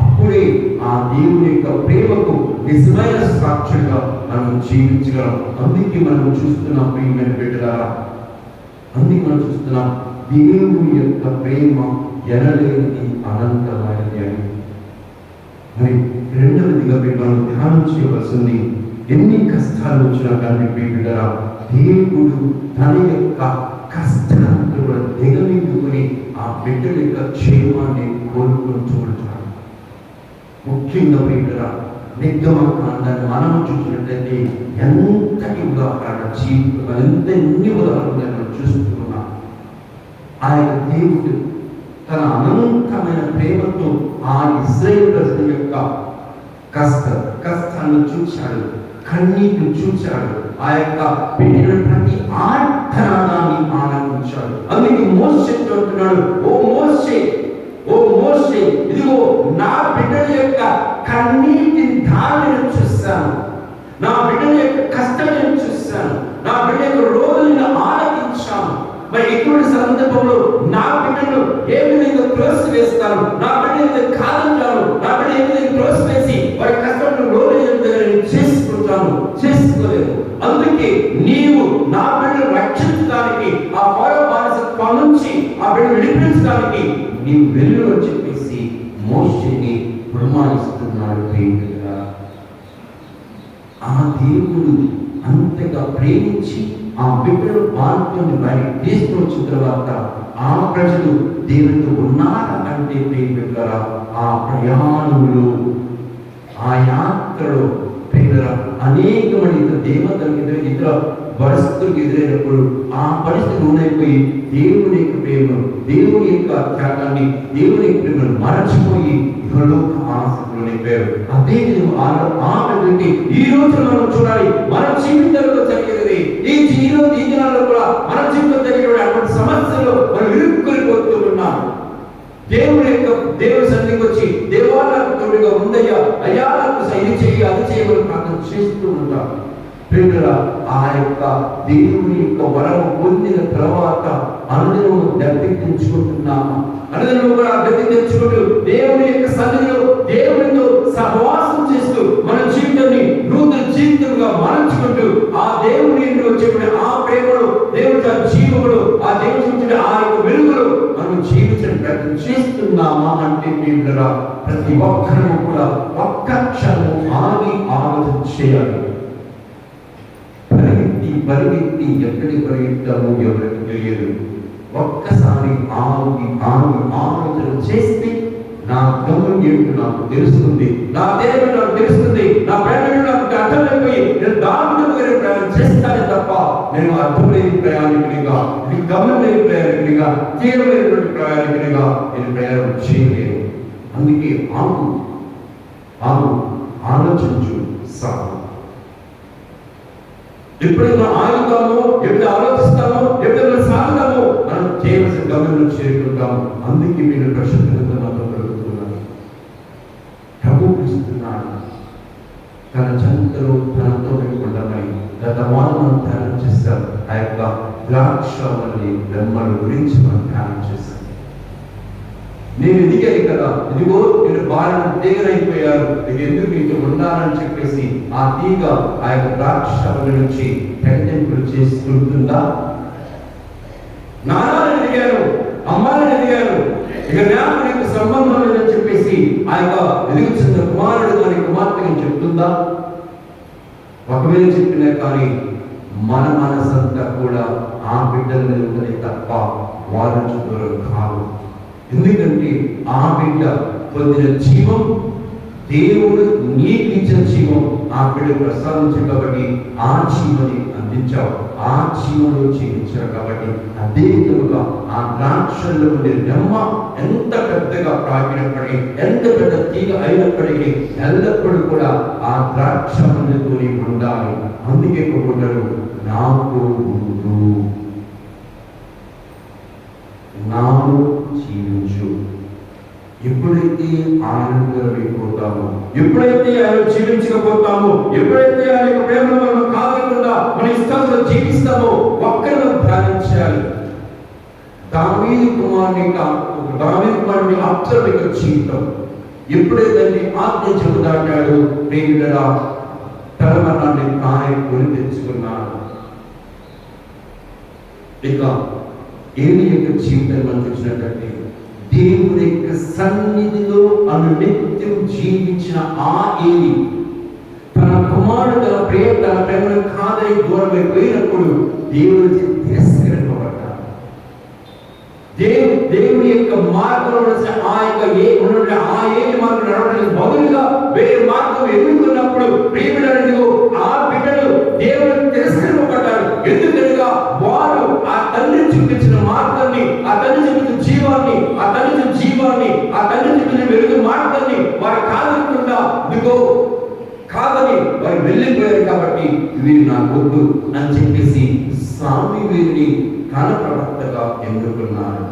అప్పుడే ఆ దేవుని యొక్క ప్రేమకు నిజమైన సాక్షిగా మనం జీవించగలం. అందుకే మనం చూస్తున్నాం ప్రియమైన బిడ్డలారా, అందుకే మనం చూస్తున్నాం దేవుని యొక్క ప్రేమ ఎనలేనిది, అనంతమైనది అని. మరి రెండవదిగా మనం ధ్యానం చేయవలసింది, ఎన్ని కష్టాలు వచ్చినా కానీ బిడ్డరా దేవుడు తన యొక్క కష్టాలను కూడా దిగమిందుకుని ఆ బిడ్డల యొక్క క్షేమాన్ని కోరుకుని చూడటాడు. ముఖ్యంగా బిడ్డరా నిర్గమకాండాన్ని మనం చూసినట్లయితే ఎంతటి ఉదాహరణ జీవితం, ఎన్ని ఉదాహరణలు మనం చూస్తున్నాం. ఆయన దేవుడు తన అనంతమైన ప్రేమతో ఆ ఇశ్రాయేలు ప్రజల యొక్క కష్టాలను చూశాడు, కన్నీటిని చూశాడు, ఆ యొక్క పెట్టిన ప్రతి ఆర్తనాదాన్ని ఆనందించాడు. అందుకే మోషే అంటున్నాడు, ఓ మోషే, ఇదిగో నా బిడ్డల యొక్క కన్నీటిని దానిని చూశాను, నా బిడ్డల యొక్క కష్టాలను చూశాను, నా బిడ్డ యొక్క రోజులను ఆలకించాను. మరి ఇటువంటి సందర్భంలో నా బిడ్డను ఏ విధంగా త్రోసివేస్తాను, నా బిడ్డ కాదంటాను, నా బిడ్డ ఏ విధంగా త్రోసివేసి వారి కష్టంలో రోజు చేసుకోలేదు. అందుకే నీవు నా బిడ్డను రక్షించడానికి, ఆ ఫరో బానిసత్వం నుంచి ఆ బిడ్డను విడిపించడానికి నీవు వెళ్ళు అని చెప్పేసి మోషేని ప్రమాణిస్తున్నాడు. ఆ దేవుడు అంతగా ప్రేమించి ఆ బిడ్డలు బాధ్యతను బయట తీసుకుని వచ్చిన తర్వాత ఆ ప్రజలు దేవునితో ఉన్నారా అంటే ప్రియబిడ్డలారా, ఆ ప్రయాణంలో ఆ యాత్రలో అనేకమంది ఇతర దేవతలకు ఇతర పరిస్థితులకు ఎదురైనప్పుడు ఆ పరిస్థితి ఉన్నైపోయి దేవుని యొక్క ప్రేమను, దేవుని యొక్క త్యాగాన్ని, దేవుని యొక్క ప్రేమను మరచిపోయి ఇహలోక ఆసక్తులు నింపారు. అదే విధంగా ఈ రోజు మనం చూడాలి, మన జీవితంలో జరిగినది ఈ రోజు ఈ దినాల్లో కూడా మన జీవితంలో జరిగిన అటువంటి సమస్యలు మనం ఇరుక్కుని పోతూ ఉన్నాం. దేవుని సన్నిధికి వచ్చి దేవా నాకు తోడుగా ఉందయ్యా, అయ్యా నాకు ఇది చేయి అది చేయమని ప్రార్థన చేస్తూ ఉంటాం. ప్రియులారా, ఆ యొక్క దేవుని యొక్క వరము పొందిన తర్వాత అనుదినము దెబ్బతించుకుంటున్నాము. అనుదినము కూడా దెబ్బతించుకుంటూ దేవుని యొక్క సన్నిధిలో దేవునితో సహవాసం చేస్తూ మన జీవితాన్ని నూతన జీవితంగా మార్చుకుంటూ ఆ దేవుని వచ్చే ఆ ప్రేమలో దేవుడి జీవములు ఆ దేవుడి ఆ యొక్క వెలుగులో మనం జీవించడం ప్రయత్నం చేస్తున్నామా అంటే ప్రియులారా, ప్రతి ఒక్కరూ కూడా ఒక్క క్షణము ఆగి ఆలోచన చేయాలి. పరిగెత్తి ఎక్కడికి పరిగెత్తామో ఎవరికి తెలియదు. ఒక్కసారి ఆగి ఆలోచన చేస్తే నా గమనం ఏంటో నాకు తెలుస్తుంది, నా దేవుడు నాకు తెలుస్తుంది, నా ప్రయాణం నాకు అర్థమైపోయి నేను దాంట్లో ప్రయాణం చేస్తానే తప్ప నేను అర్థం లేని ప్రయాణికునిగా, గమనం లేని ప్రయాణికునిగా, తీవ్రమైనటువంటి ప్రయాణికునిగా నేను ప్రయాణం చేయలేను. అందుకే ఆలోచించు సాగు. ఎప్పుడైనా ఆగుతామో, ఎప్పుడు ఆలోచిస్తామో, ఎప్పుడైనా సాగుతామో మనం చేయవలసిన గమనంలో చేరుకుంటాము. అందుకే మీరు ప్రశ్నలతో నాతో కలుగుతున్నాను. ప్రభు పిలుస్తున్నాడు తన చెంతలో తనతో ఉండమని. గత వారం మనం ధ్యానం చేస్తాం. ఆ యొక్క ద్రాక్షవల్లి బ్రహ్మల గురించి మనం ధ్యానం చేస్తాం. నేను ఎదిగాను కదా, ఇదిగో నేను బాగా తీగరైపోయారు, నేను ఎందుకు మీతో ఉండాలని చెప్పేసి ఆ తీగ ఆ యొక్క ద్రాక్షవల్లి నుంచి తెగతింపులు చేసుకుంటుందా? నాన్నని ఎదిగాను, అమ్మాయిని ఎదిగాను, ఇక నాకు నీకు సంబంధం లేదని చెప్పేసి ఆ యొక్క ఎదుగుతున్న కుమారుడు కానీ కుమార్తెని చెప్తుందా? ఒకవేళ చెప్పినా కానీ మన మనసంతా కూడా ఆ బిడ్డల మీద ఉందని తప్ప వారి దూరం కాదు. ఎందుకంటే ఆ బిడ్డ పొందిన జీవం, దేవుడు నీకు ఇచ్చిన జీవం ఆ బిడ్డ ప్రసాదించావు కాబట్టి ఆ జీవని అందించావు, ఆ జీవంలో జీవించావు కాబట్టి అదే విధముగా ఆ ద్రాక్షల్లో ఉండే రెమ్మ ఎంత పెద్దగా ప్రాగినప్పటికీ, ఎంత పెద్ద తీగ అయినప్పటికీ ఎల్లప్పుడూ కూడా ఆ ద్రాక్షతో ఉండాలి. అందుకే కొడుకుంటారు, నాకు నాలో జీవించు. ఎప్పుడైతే ఆనందపోతామో, ఎప్పుడైతే ఆయన జీవించకపోతామో, ఎప్పుడైతే ఆయన యొక్క ప్రేమను మనం కాకుండా మన ఇష్టంలో జీవిస్తామో ఒక్కరిలో ధ్యానించాలి. దావీదు కుమారుని అప్సరమిక జీవితం ఎప్పుడైతే ఆజ్ఞ చెబుతాడు, ప్రేమికుడా తన మరణాన్ని తానే కొని తెచ్చుకున్నాడు. ఇక ఏమి యొక్క జీవితం మనం చూసినట్లయితే దేవుని యొక్క సన్నిధిలో అనునిత్యం జీవించిన ఆ ఏలి తన కుమారుడు తన ప్రేమను కాదని దూరమై పోయినప్పుడు దేవుడికి తిరస్కరింపబడ్డాడు. దేవుని యొక్క మార్గంలో ఆ యొక్క ఏలి మార్గం నడవడానికి బదులుగా వేరే మార్గం ఎన్నుకున్నప్పుడు ప్రియమైనదిగో ఆ బిడ్డలు దేవుడికి తిరస్కరింపబడ్డారు. ఎందుకనగా వారు ఆ తండ్రి చూపించిన మార్గాన్ని, ఆ తండ్రి చూపించిన జీవాన్ని, ఆ తండ్రి చూపించిన వెలుగు మార్గాన్ని వారు కాదనకుండా ఇదిగో కాదని వారు వెళ్ళిపోయారు. కాబట్టి వీరు నా వద్దు అని చెప్పేసి స్వామి వీరిని తన ప్రవక్తగా ఎన్నుకున్నారు.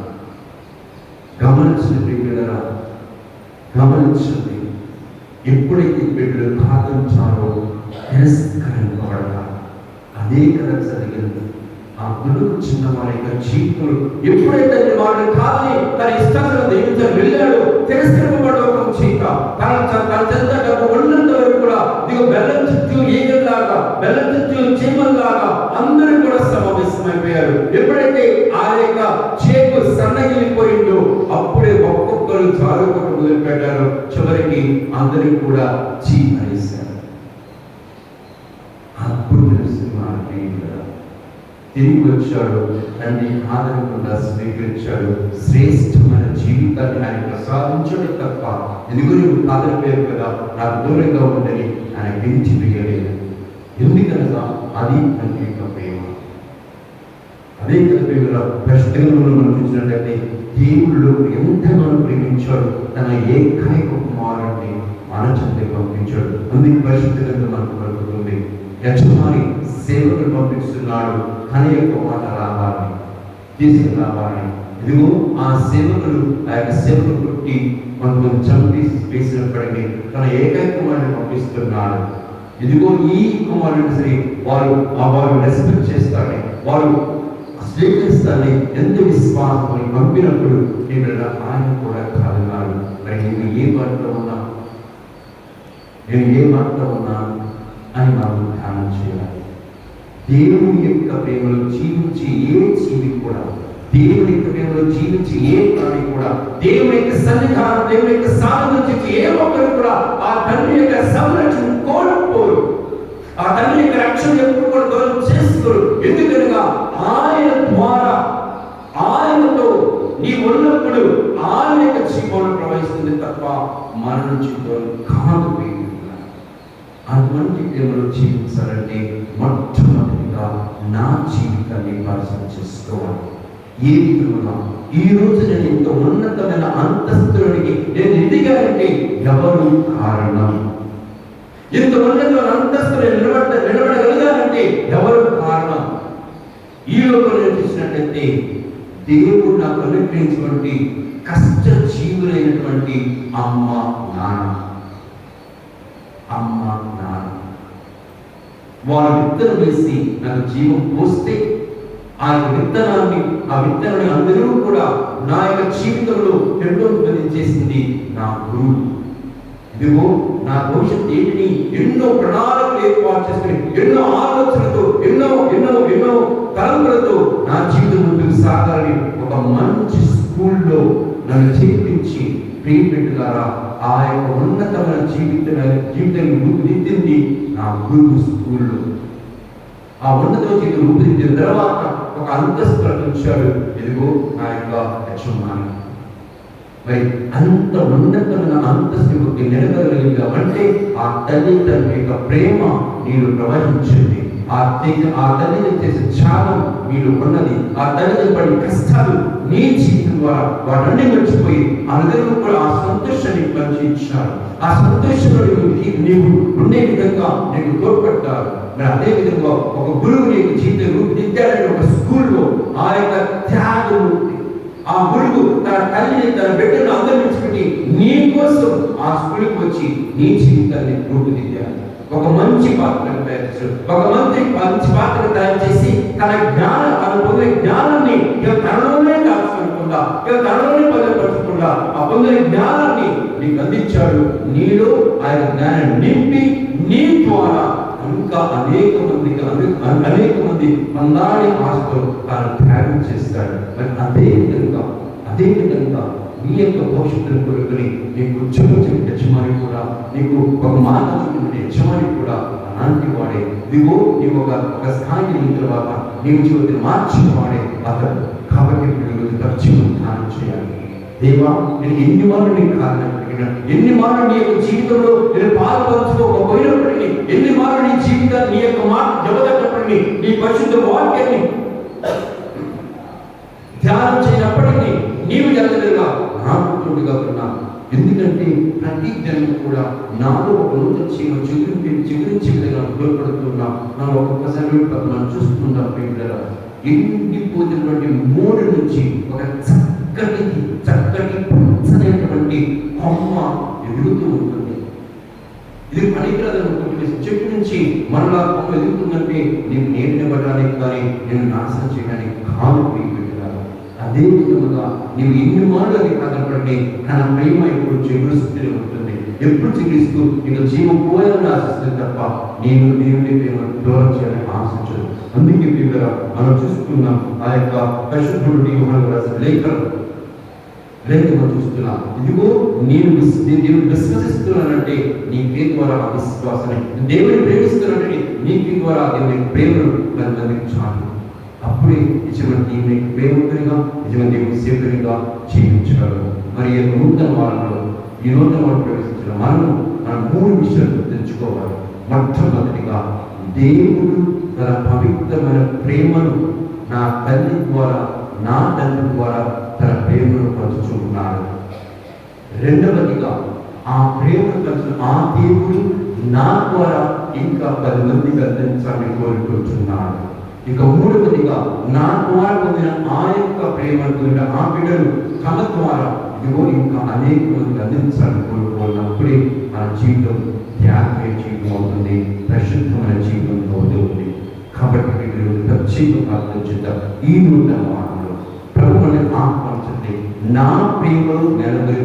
గమనించండి బిడ్డలారా, గమనించండి. ఎప్పుడైతే బిడ్డలు కాదంచారో తిరస్కరింపబడతారు. అనేక జరిగింది. ఆ గురువు చిన్నవారి యొక్క జీవితంలో ఎప్పుడైతే వాడు కాదని తన ఇష్టాలను దేవుని వెళ్ళాడు, తిరస్కరింపబడడం చేత తన చెంత డబ్బు ఉన్నంత వరకు కూడా నీకు బెల్లం చుట్టూ ఈగల్లాగా, బెల్లం చుట్టూ చీమల్లాగా అందరూ కూడా సమావేశమైపోయారు. ఎప్పుడైతే ఆ యొక్క చేకు సన్నగిలిపోయిందో అప్పుడే ఒక్కొక్కరు జారుకోవడం మొదలు పెట్టారు. చివరికి అందరూ కూడా చీమరేశారు. అప్పుడు తెలుస్తున్నారు తిరిగి వచ్చాడు, తండ్రి ఆదరకుండా స్వీకరించాడు. శ్రేష్టమైన జీవితాన్ని ఆయన ప్రసాదించడం తప్ప ఎందుకు నువ్వు కాదలిపోయావు కదా, నాకు దూరంగా ఉందని ఆయన పెంచి వేయలేదు. ఎందుకనగా అది తండ్రి యొక్క ప్రేమ. అదే కదా ప్రేమలో ప్రశ్నలో మనం చూసినట్లయితే దేవుళ్ళు ఎంతగానో ప్రేమించాడు, తన ఏకైక కుమారుడిని మన చెంతకు పంపించాడు. అందుకు పరిశుద్ధంగా మనకు పలుకుతుంది, యజమాని సేవకులు పంపిస్తున్నాడు, తన యొక్క మాట రావాలని, తీసుకురావాలని. ఇదిగో ఆ సేవకులు ఆ యొక్క సేవకులు పుట్టి కొంతమంది చంపి వేసినప్పటికీ తన ఏకైక కుమారుడిని పంపిస్తున్నాడు. ఇదిగో ఈ కుమారుడిని సరే వారు రెస్పెక్ట్ చేస్తారని, వారు స్వీకరిస్తారని ఎంత విశ్వాసం పంపినప్పుడు ఆయన కూడా కాదన్నారు. మరి నేను ఏ మాటలో ఉన్నాను అని మనం ధ్యానం చేయాలి. దేవుని యొక్క ప్రేమలో జీవించి ఏ జీవి కూడా, దేవుని యొక్క ప్రేమలో జీవించి ఏ ప్రాణి కూడా, దేవుని యొక్క సన్నిధానం, దేవుని యొక్క సాధన చేసి ఏ ఒక్కరు కూడా ఆ తండ్రి యొక్క సంరక్షణ కోల్పోరు. ఆ తండ్రి యొక్క రక్షణ ఎప్పుడు కూడా దూరం చేసుకోరు. ఎందుకనగా ఆయన ద్వారా, ఆయనతో నీ ఉన్నప్పుడు ఆయన యొక్క జీవనం ప్రవహిస్తుంది తప్ప మన నుంచి దూరం కాదు. అటువంటి ప్రేమలో జీవించాలంటే మొట్టమొదటిగా నా జీవితాన్ని పరిశీలన చేసుకోవాలి. ఏ విధంగా ఈ రోజు నేను ఇంత ఉన్నతమైన అంతస్తులకి నేను ఎదిగానంటే ఎవరు కారణం? ఇంత ఉన్నతమైన అంతస్తులు నిలబడగలిగానంటే ఎవరు కారణం? ఈ లోకంలో చూసినట్లయితే దేవుడు నాకు అనుగ్రహించినటువంటి కష్ట జీవులైనటువంటి అమ్మ నాన్న వారు విత్తనం వేసి నాకు జీవం పోస్తే ఆ విత్తనాన్ని అందరూ కూడా నా యొక్క జీవితంలో చేసింది నా గురువు. ఇదిగో నా భవిష్యత్తు ఏంటిని ఎన్నో ప్రణాళికలు ఏర్పాటు చేసుకుని, ఎన్నో ఆలోచనలతో, ఎన్నో ఎన్నో ఎన్నో తలంపులతో నా జీవితం ముందుకు సాగాలని ఒక మంచి స్కూల్లో నన్ను చేర్పించి ప్రియపెట్టులారా ఆ యొక్క ఉన్నతమైన జీవితాన్ని రూపుదిద్దింది నా గురువు స్కూల్లో. ఆ ఉన్నతమైన జీవితం రూపుదిద్దిన తర్వాత ఒక అంతస్తు వచ్చాడు. ఇదిగో నా యొక్క యజమాని. మరి అంత ఉన్నతమైన అంతస్తు నిలబడగలిగామంటే ఆ తల్లి యొక్క ప్రేమ నీరు ప్రవహించింది. ఆ తల్లి చేసే త్యాగం మీరు ఉన్నది. ఆ తల్లి పడి కష్టాలు నీ జీవితం ద్వారా వాటన్ని మర్చిపోయి అందరూ కూడా ఆ సంతోషాన్ని పంచిచ్చారు. ఆ సంతోషంలో నీవు ఉండే విధంగా నీకు తోడ్పడతారు. మరి అదే విధంగా ఒక గురువు నీకు జీవితం రూపుదిద్దాడని ఒక స్కూల్లో ఆ యొక్క త్యాగం, ఆ గురువు తన తల్లిని తన బిడ్డను అందరిపెట్టి నీ కోసం ఆ స్కూల్కి వచ్చి నీ జీవితాన్ని రూపుదిద్దాడు. ఒక మంచి పాత్రను తయారు చేశాడు. ఒక మంచి పాత్రను తయారు చేసి తన పొందిన జ్ఞానాన్ని తనలోనే దాచుకోకుండా, తనలోనే భద్రపరచకుండా ఆ పొందిన జ్ఞానాన్ని నీకు అందించాడు. నీలో ఆయన జ్ఞానాన్ని నింపి నీ ద్వారా ఇంకా అనేక మంది మందాడి ఆశతో తాను త్యాగం చేస్తాడు. మరి అదే విధంగా నీ యొక్క భవిష్యత్తును కొనుక్కొని నీకు ఉద్యోగం యజమాని కూడా, నీకు ఒక మాట యజమాని కూడా అలాంటి వాడే. ఇదిగో నీవు ఒక స్థాయికి వెళ్ళిన తర్వాత నీవు జీవితం మార్చిన వాడే అతడు. కాబట్టి ఖచ్చితంగా ధ్యానం చేయాలి. దేవా, నేను ఎన్ని మార్లు నీకు కారణమైనా, ఎన్ని మార్లు నీ యొక్క జీవితంలో నేను పాల్పంచుకోకపోయినప్పటికీ, ఎన్ని మార్లు నీ జీవితాన్ని నీ యొక్క మాట జబదన్నప్పటికీ, నీ పరిశుద్ధ వాక్యాన్ని ధ్యానం చేయనప్పటికీ నీవు ఎంతగా నాకు తోడుగా ఉన్నావు. ఎందుకంటే ప్రతి జన్మ కూడా నాలో ఒక నూతన చిగురించి విధంగా తోడ్పడుతున్నాం. మనం ఒక్కొక్కసారి మనం చూస్తున్నాం. ఎండిపోతున్నటువంటి మూడు నుంచి ఒక చక్కటి పచ్చనైనటువంటి కొమ్మ ఎదుగుతూ ఉంటుంది. ఇది పనికిరాదనుకుంటుంది. చెట్టు నుంచి మరలా కొమ్మ ఎదుగుతుందంటే నేను నేర్పడానికి కానీ నేను నాశనం చేయడానికి కాదు. అదే విధముగా నీవు ఎన్ని మార్లు కాదనపడి తన ప్రేమ ఎప్పుడు చిగురిస్తూనే ఉంటుంది. ఎప్పుడు చిగురిస్తూ నీకు జీవం పోయాలని ఆశిస్తుంది తప్ప నేను దేవుని ప్రేమ దూరం చేయాలని ఆశించదు. అందుకే ప్రియులారా, మనం చూస్తున్నాం ఆ యొక్క పరిశుద్ధుడు యోహాను రాసిన లేఖనం చూస్తున్నాం. ఇదిగో నేను విశ్వసిస్తున్నానంటే నీ ప్రేమ ద్వారా ఆ విశ్వాసాన్ని, దేవుని ప్రేమిస్తున్నానంటే నీ ద్వారా దేవుని ప్రేమను మందికి చాలు. ఆ అప్పుడే యజమాని దేవునికి ప్రేమగా యజమాని దేవుని సేవకునిగా జీవించగలరు. మరి ఈ నూతన వారంలో ప్రవేశించిన మనం 3 విషయాలు గుర్తుంచుకోవాలి. మొట్టమొదటిగా దేవుడు తన పవిత్రమైన ప్రేమను నా తల్లి ద్వారా, నా తండ్రి ద్వారా తన ప్రేమను పంచుచున్నాడు. రెండవదిగా ఆ ప్రేమను పంచిన ఆ దేవుడు నా ద్వారా ఇంకా 10 మందికి అందించాలని కోరుకుంటున్నాడు. ఇక మూడవదిగా నా ద్వారా పొందిన ఆ యొక్క ప్రేమను పొందిన ఆ బిడ్డలు తమ ద్వారా ఇదిగో ఇంకా అనేక మందికి అందించాలని కోరుకున్నప్పుడే మన జీవితం త్యాగమే జీవితం అవుతుంది, పరిశుద్ధమైన జీవితం అవుతుంది. కాబట్టి మీరు ప్రత్యేక ప్రార్థన చేద్దాం. ఈ నూతన వారంలో ప్రభువుని ఆహ్వానించండి. నా ప్రేమలో నిలబడి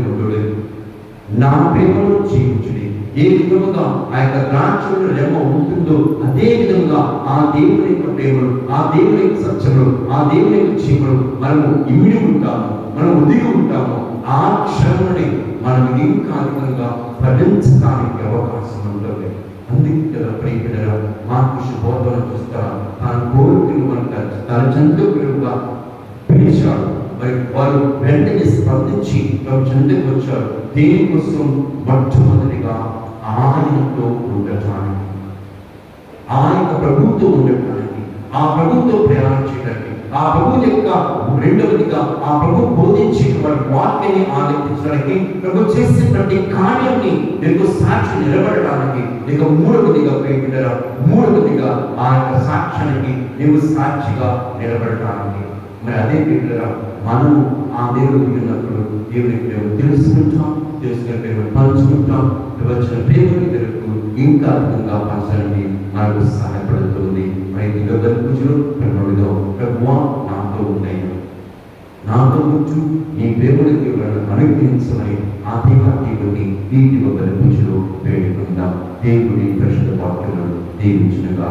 నా ప్రేమలో జీవించుడి. ఏ విధముగా ఆ యొక్క ద్రాక్షలో రెమ్మ ఉంటుందో అదే విధంగా ఆ దేవుని యొక్క ప్రేమలు, ఆ దేవుని యొక్క సత్యములు, ఆ దేవుని యొక్క జీవులు మనము ఇమిడి ఉంటాము, మనం ఉదిగి ఉంటాము. ఆ క్షణాన్ని మనం ఇంకా అధికంగా ఫలించడానికి అవకాశం ఉంటుంది. అందుకే కదా ప్రియబిడ్డలారా, మార్కు బోధన చూస్తారా, తన కోరికలు అంటారు తన జంతువులుగా పిలిచాడు. మరి వారు వెంటనే స్పందించి వారు చెందుకు వచ్చారు. దేనికోసం? మొట్టమొదటిగా ఆయనతో ఉండటానికి, ఆయన ప్రభుత్వం ఉండటానికి, ఆ ప్రభుత్వం ప్రయాణం చేయడానికి, ఆ ప్రభు యొక్క రెండవదిగా ఆ ప్రభు బోధించే వాక్యాన్ని ఆలోచించడానికి, ప్రభు చేసేటువంటి కార్యాన్ని నీకు సాక్షి నిలబడడానికి, నీకు మూడవదిగా ప్రేమించరా, మూడవదిగా ఆ యొక్క సాక్ష్యానికి నీవు సాక్షిగా నిలబడటానికి. మరి అదే ప్రేమించరా, మనము ఆ దేవుడు ఉన్నప్పుడు దేవుని ప్రేమ తెలుసుకుంటాం, తెలుసుకునే ప్రేమ పంచుకుంటాం. వచ్చిన ప్రేమని తెలుపు ఇంకా అర్థంగా పంచడానికి మనకు సహాయపడుతుంది. మరి పూజలో ప్రభువులో ప్రభువా నాతో ఉన్నాయి, నాతో కూర్చు నీ ప్రేమని దేవులను అనుగ్రహించమని ఆ దేవుడిని వీటి ఒక పూజలో వేడుకుందాం. దేవుడి పరిశుద్ధ వాక్యాలను దీవించినగా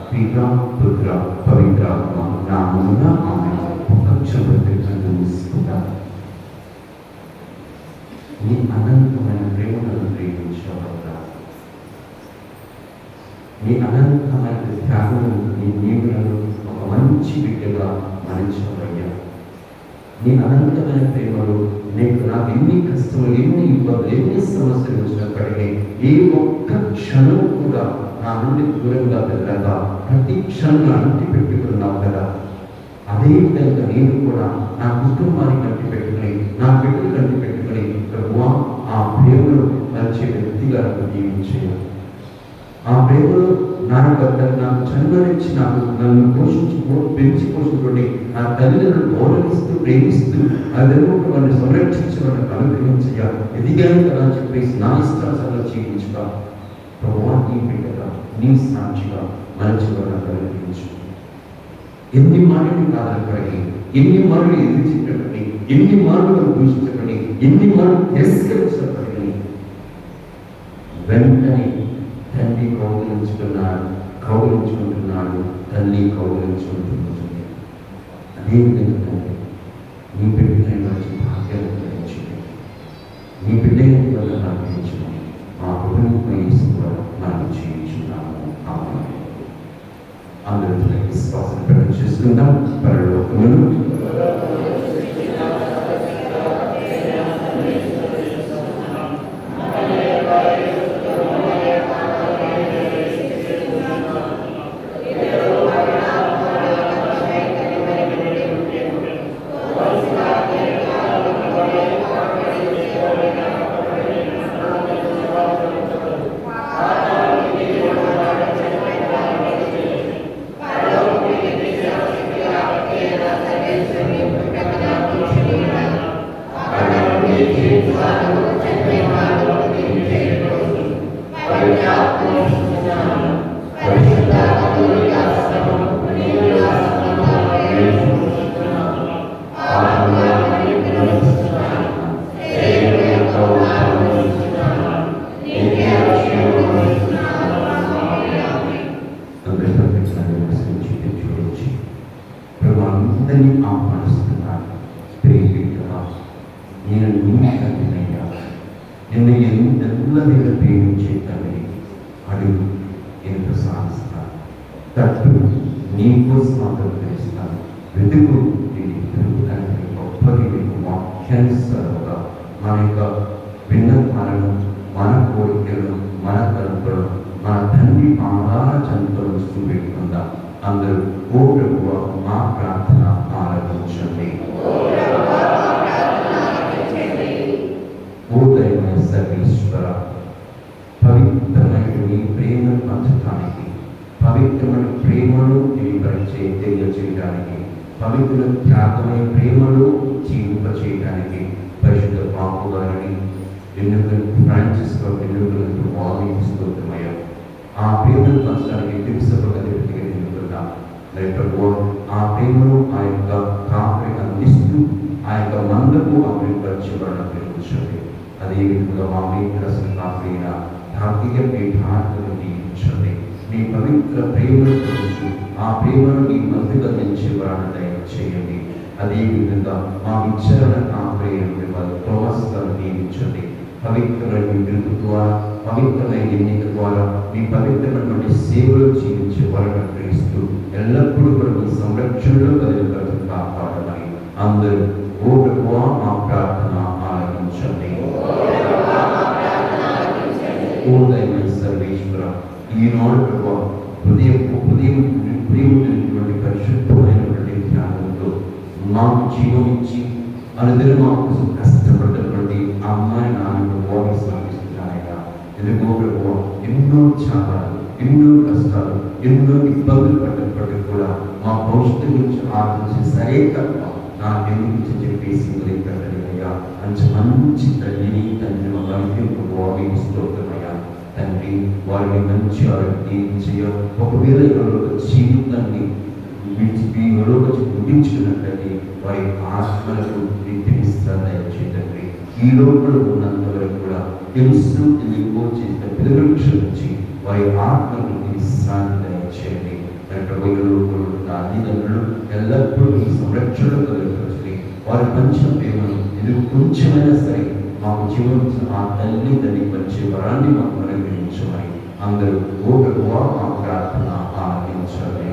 పితా పుత్ర పవిత్రాత్మ నామమున ఆమేన్. నీ అనంతమైన ప్రేమను ప్రేమించవద్దా? నీ అనంతమైన త్యాగం, నీ నీవులను ఒక మంచి బిడ్డగా మరించవయ్యా. నీ అనంతమైన ప్రేమలో నాకు ఎన్ని కష్టములు, ఎన్ని ఇబ్బందులు, ఎన్ని సమస్యలు వచ్చినప్పటికీ ఏ ఒక్క క్షణం కూడా నా నుండి దూరంగా వెళ్ళగా ప్రతి క్షణం అంటి పెట్టుకున్నావు కదా. అదే విధంగా నేను కూడా నా కుటుంబానికి కంటి పెట్టుకుని, నా బిడ్డలు కంటి పెట్టుకుని ప్రభువా ఆ ప్రేమను మంచి వ్యక్తిగా జీవించేయాలి. ఆ ప్రేమలో నాకు జన్మనిచ్చి నన్ను పెంచి పోషించుకోండి, నా తల్లిదండ్రులను గౌరవిస్తూ ప్రేమిస్తూ అదనొక వారిని సంరక్షించి వాళ్ళని అనుగ్రహించేయాలి. ఎదిగాను కదా అని చెప్పేసి నా ఇష్టాలను జీవించుగా ప్రభువా నీ బిడ్డగా నీ సాక్షిగా మంచి వాళ్ళని అనుగ్రహించు. ఎన్ని మాటలు కాదనపడి, ఎన్ని మాటలు ఎదిరించినప్పటికీ, ఎన్ని మాటలు దూషించబడి, ఎన్ని మాటలు తిరస్కరించినప్పటికీ వెంటనే తండ్రి కౌగిలించుకుంటున్నాడు, తల్లి కౌగిలించుకుంటుంది. అదేవిధంగా నీ బిడ్డని మంచి భాగ్యాన్ని గ్రహించింది, నీ బిడ్డని వల్ల నాకు ఇచ్చింది. మా కుటుంబం నాకు జీవించున్నాము. అందరూ విశ్వాసం చేసుకుందాం. పరలోకమును అందరినీ ఆహ్వానిస్తున్నాను. ప్రేమికుడా, నేను నిన్ను తండ్రినయ్యా, నిన్ను ఎంతెల్లగా ప్రేమించే తండ్రి అడుగు, నేను ప్రసాదిస్తాను. తట్టు నీ కోసం ఆదరిస్తాను. వెతుకు దొరుకుతానికి గొప్పది మీకు వాక్యానుసారముగా మన యొక్క విన్నపాలను, మన కోరికలను, మన తలుపులను మన తండ్రి ఆహార జంతువులు పెట్టుకుందాం. అందరూ ఓ ప్రభువా మా ప్రార్థన ఆలకించండి. ఓ దైవమైన సర్వేశ్వర, పవిత్రమైన మీ ప్రేమను పంచడానికి, పవిత్రమైన ప్రేమను తెలియజేయడానికి, పవిత్ర త్యాగమైన ప్రేమను జీవింపచేయడానికి పరిశుద్ధ పాపు గారిని ఫ్రాన్సిస్ ఎన్నుకలకు వాదిస్తున్నాయా. ఆ ప్రేమను పంచడానికి తిరుసభగా ఎన్నుకున్నాం. ఆ ప్రేమను ఆ యొక్క కాపురికి అందిస్తూ ఆ యొక్క మందకు అభివృద్ధిపరచబడిన పెరుగుతుంది. అదేవిధంగా మా మీకరసిన కాపైన ధార్మిక పీఠాలను దీవించండి. మీ పవిత్ర ప్రేమను గురించి ఆ ప్రేమను మీ మందుగా నిలిచేవాడిని దయచేయండి. అదేవిధంగా మా విచారణ కాపైన తోమస్గాను దీవించండి. పవిత్రమైన విడుదల ద్వారా, పవిత్రమైన ఎన్నిక ద్వారా మీ పవిత్రమైనటువంటి సేవలు జీవించే వరణ క్రీస్తు ఎల్లప్పుడూ కూడా మీ సంరక్షణలో కదిలికలను కాపాడమని అందరూ ఓ ప్రభువా మా ప్రార్థన ఆలకించండి. ఓ దైవమైన సర్వేశ్వర, ఈనాడు ప్రభువా హృదయమైనటువంటి పరిశుద్ధమైనటువంటి ధ్యానంతో మాకు జీవం ఇచ్చి అనుదినం మా కోసం కష్టపడ్డటువంటి ఆ అమ్మాయి నాన్నకు వాయిస్ సాగిస్తున్నాయన. ఎందుకో ప్రభువా ఎన్నో త్యాగాలు, ఎన్నో కష్టాలు, ఎన్నో ఇబ్బందులు పడ్డప్పటికీ కూడా మా భవిష్యత్తు గురించి ఆలోచించి సరే తప్ప నా ఎందుకు చెప్పేసి మొదలుపెట్టలేదయ్యా. మంచి తల్లిని తండ్రి మా వైద్యులకు వాయిస్తోమయ్యా. తండ్రి వారిని మంచి ఆరోగ్య ఒకవేళ జీవితాన్ని ముగించుకున్నట్లయితే వారి ఆత్మలకు దయచేయండి. ఈ లోపల ఉన్నంత వరకు కూడా తెలుసు తెలియకో చేసిన పిల్లల నుంచి వారి ఆత్మలకు విశ్రాంతి దయచేయండి. తల్లిదండ్రులు ఎల్లప్పుడూ ఈ సంరక్షణలో కలుగుతుంది. వారి పంచిన ప్రేమను ఎందుకు కొంచెమైనా సరే మాకు జీవించిన ఆ తల్లి తల్లి పంచే వరాన్ని మాకు అనుగ్రహించమని అందరూ ఓ ప్రభువా మా ప్రార్థన ఆలకించండి.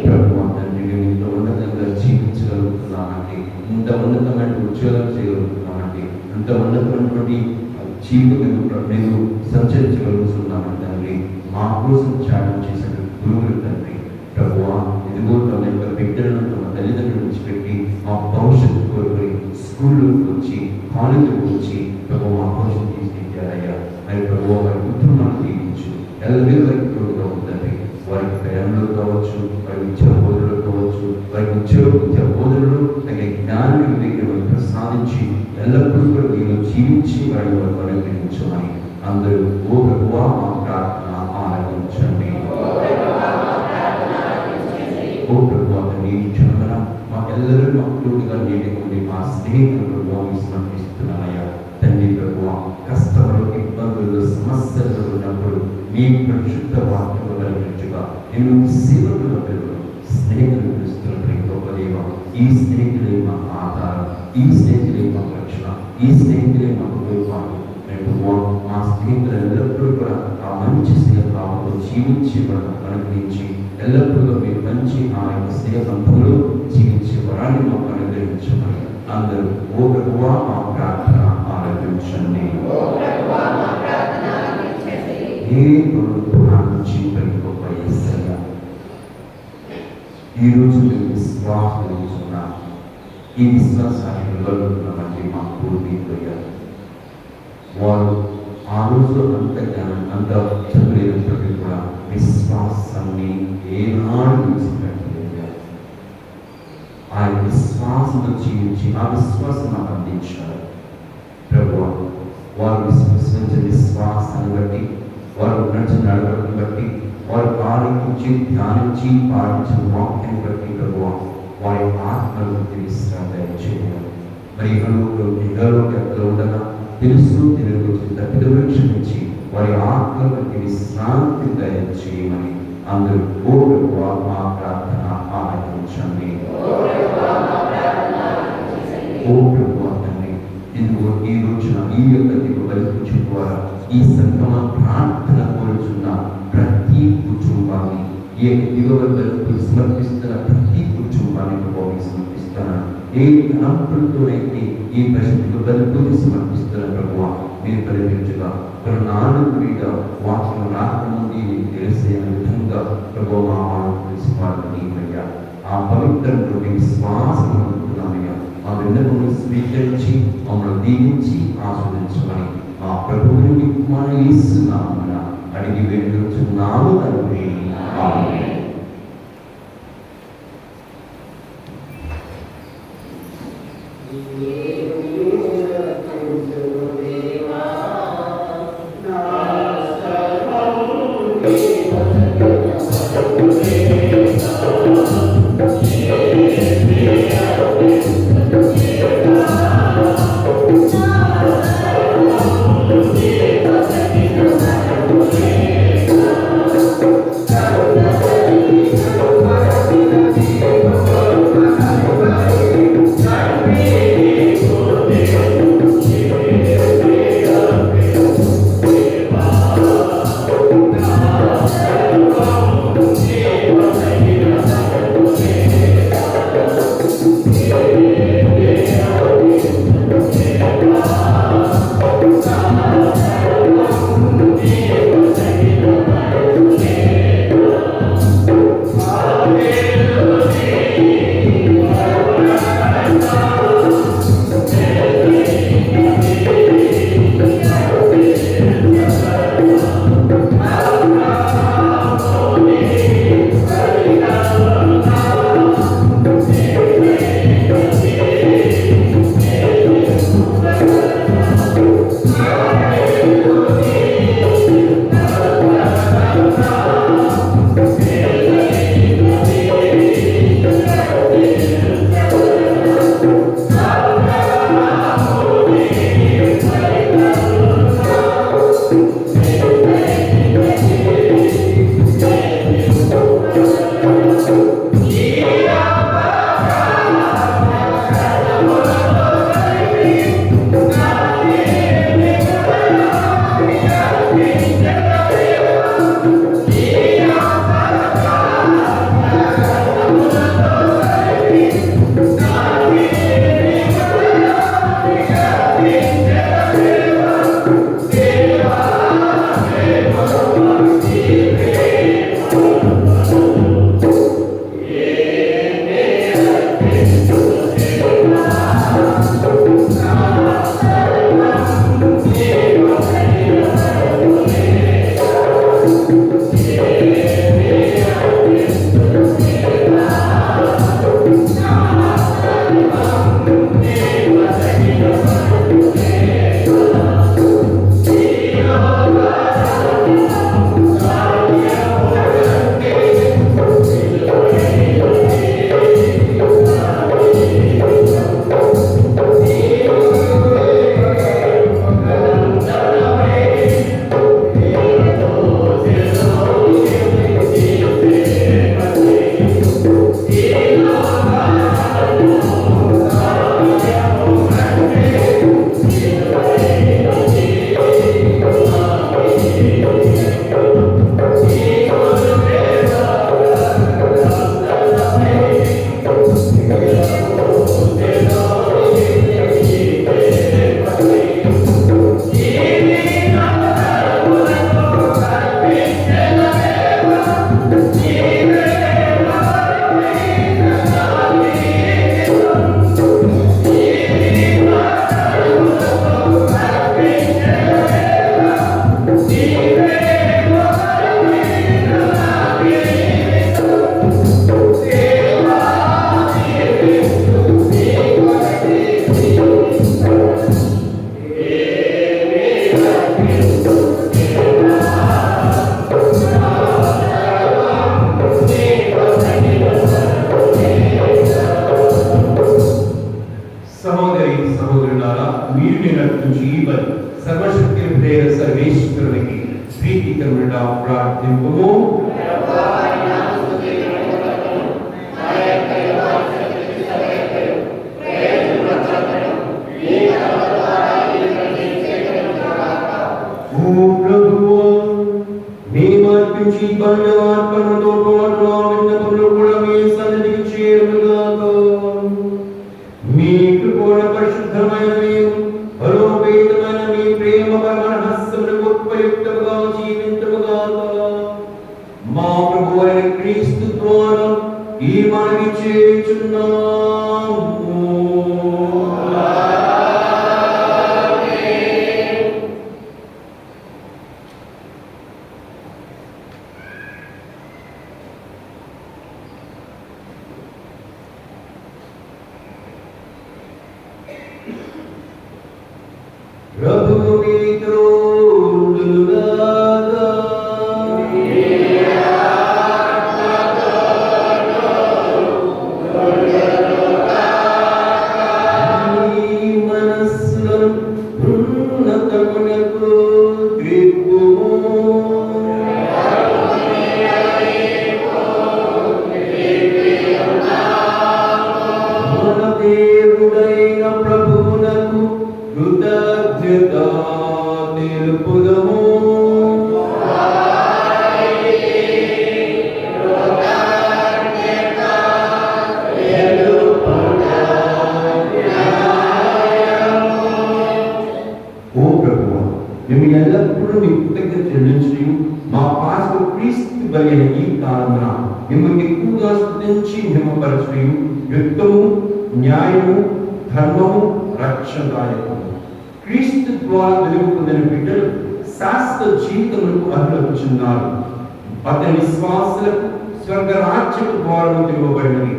ప్రభువా తండ్రి, మేము ఇంత ఉన్నతంగా జీవించగలుగుతున్నామండి, ఇంత ఉన్నతమైన ఉద్యోగం చేయగలుగుతున్నామండి, ఇంత ఉన్నతమైనటువంటి జీవితం మేము సంచరించగలుగుతున్నామండి తండ్రి. మా కోసం త్యాగం చేసిన గురువులు తండ్రి. ప్రభువా ఇదిగో తమ యొక్క బిడ్డలను తమ తల్లిదండ్రులు విడిచిపెట్టి మా భవిష్యత్తు కోరుకొని స్కూల్లోకి వచ్చి, కాలేజీకి వచ్చి ప్రభు మా భవిష్యత్తు తీసుకెళ్ళారయ్యా. మరి ప్రభు వారి కుటుంబాన్ని దీవించు, ఎల్లవేళ వారికి తోడుగా ఉందండి. వారికి ప్రయాణంలో కావచ్చు, వారి విద్యా బోధనలో కావచ్చు, వారి విద్యా బోధనలో తగిన జ్ఞానాన్ని వివేకం ప్రసాదించి ఎల్లప్పుడూ కూడా మీరు జీవించి వారి వరకు అనుగ్రహించమని అందరూ ఓ ప్రభువా మా ప్రార్థన ఆలకించండి. ఓ ప్రభువా తండ్రి, క్షణమున మా ఎల్లరూ మక్కులుగా నేడుకొని మా స్నేహితులు సమర్పిస్తున్నాయా తండ్రి. ప్రభువా కష్టములు, ఇబ్బందులు, సమస్యలు ఉన్నప్పుడు మీ పరిశుద్ధ వాక్యము కలిగినట్టుగా నేను సేవకుల పిల్లలు స్నేహితులు పిలుస్తున్నప్పుడు గొప్ప దేవ, ఈ స్నేహితులే మా ఆధారం, ఈ స్నేహితులే మా రక్షణ, ఈ స్నేహితులే మా కుటుంబాలు. మా స్నేహితులు ఎల్లప్పుడూ కూడా ఆ మంచి స్నేహభావంతో జీవించి అనుగ్రహించి ఎల్లప్పుడూ మీరు మంచి ఆ యొక్క స్నేహంలో జీవించే వరాన్ని మాకు అనుగ్రహించమని అందరూ ఓ ప్రభువా మా ప్రార్థన ఆలకించండి. ఈరోజు మేము విశ్వాసం తెలుస్తున్నాం. ఈ విశ్వాసాన్ని నిలబడుతున్నామంటే మా పూర్వీకులయ్యారు. వారు ఆ రోజు అంత జ్ఞానం, అంత చదువులేనప్పటికీ కూడా విశ్వాసాన్ని ఏనాడు విడిచిపెట్టలేదు. ఆ విశ్వాసంతో జీవించి ఆ విశ్వాసం నాకు అందించారు. ప్రభువా వారు విశ్వసించే విశ్వాసాన్ని బట్టి, వారు నడిచిన నడవడిని బట్టి, వారు ఆలోచించి ధ్యానించి పాటించిన వాక్యాన్ని బట్టి ప్రభువా వారి ఆత్మలకు విశ్రాంతి దయచేయాలి. మరి ఇహలోకి అక్కడ ఉండగా తెలుసు తెలుగు తప్పిదములు క్షమించి వారి ఆత్మలకు విశ్రాంతి దయచేయమని అందరూ ఓ ప్రభువా మా ప్రార్థన ఆలకించండి. ఓ ప్రభువా తండ్రి, ఇందుకు ఈ రోజున ఈ యొక్క ద్వారా ఈ సంగమ ప్రార్థన కోరుచున్న ప్రతి కుటుంబాన్ని ఈ యొక్క దిగువ బలి సమర్పిస్తున్న ప్రతి కుటుంబాన్ని ప్రభావం సమర్పిస్తున్నాను. ఏ తలంపులతోనైతే ఈ పరిశుద్ధ బలి సమర్పిస్తున్న ప్రభువా మీరు పరిపించగా నాలుగు మీద వాటిని రాకముందు తెలిసే విధంగా ప్రభు మా తెలిసిపోవాలయ్యా. ఆ పవిత్రంలో విశ్వాసం అందుతున్నామయ్యా. మా విన్నపమును స్వీకరించి మమ్మల్ని దీవించి ఆస్వాదించమని మా ప్రభువుని మీకు మన ఇస్తున్నామన్న అడిగి వేడుచున్నాము తండ్రి. ఆమేన్. సర్వశక్తి ప్రేర సర్వేశ్వరునికి ప్రీతికరముగా ప్రార్థింపుము. ఓ ప్రభువా, నీ మార్గ నడిపించి బల్యవార్పణతో పాటు ఆ విన్నపములు కూడా మీ సన్నిధికి చేరుగాక. మీకు కూడా పరిశుద్ధమైన బలోపేతమైన మీ ప్రేమ పరమరహస్యములకు ఉపయుక్తముగా జీవించముగాక. మా ప్రభు అయిన క్రీస్తు ద్వారా ఈ మనవి చేయుచున్నాము. ప్రభువు మీతో ఉండునుగాక. మీ మనస్సులను ఉన్నతమునకు త్రిప్పుము. మన దేవుడైన ప్రభువునకు కృతజ్ఞత తెలుపుదము. ఓ ప్రభువా, మేము ఎల్లప్పుడూ మీ కృతజ్ఞత చెల్లించి మా పాస్కు క్రీస్తు బలి అయిన ఈ కాలమున మిమ్మల్ని ఎక్కువగా స్తుతించి హిమపరచు యుక్తము, న్యాయము, ధర్మము, రక్షణదాయకము. క్రీస్తు ద్వారా వెలుగు పొందిన బిడ్డలు శాశ్వత జీవితములకు అర్హులవుతున్నారు. అతని విశ్వాసులకు స్వర్గరాజ్యపు ద్వారము తెరవబడినవి.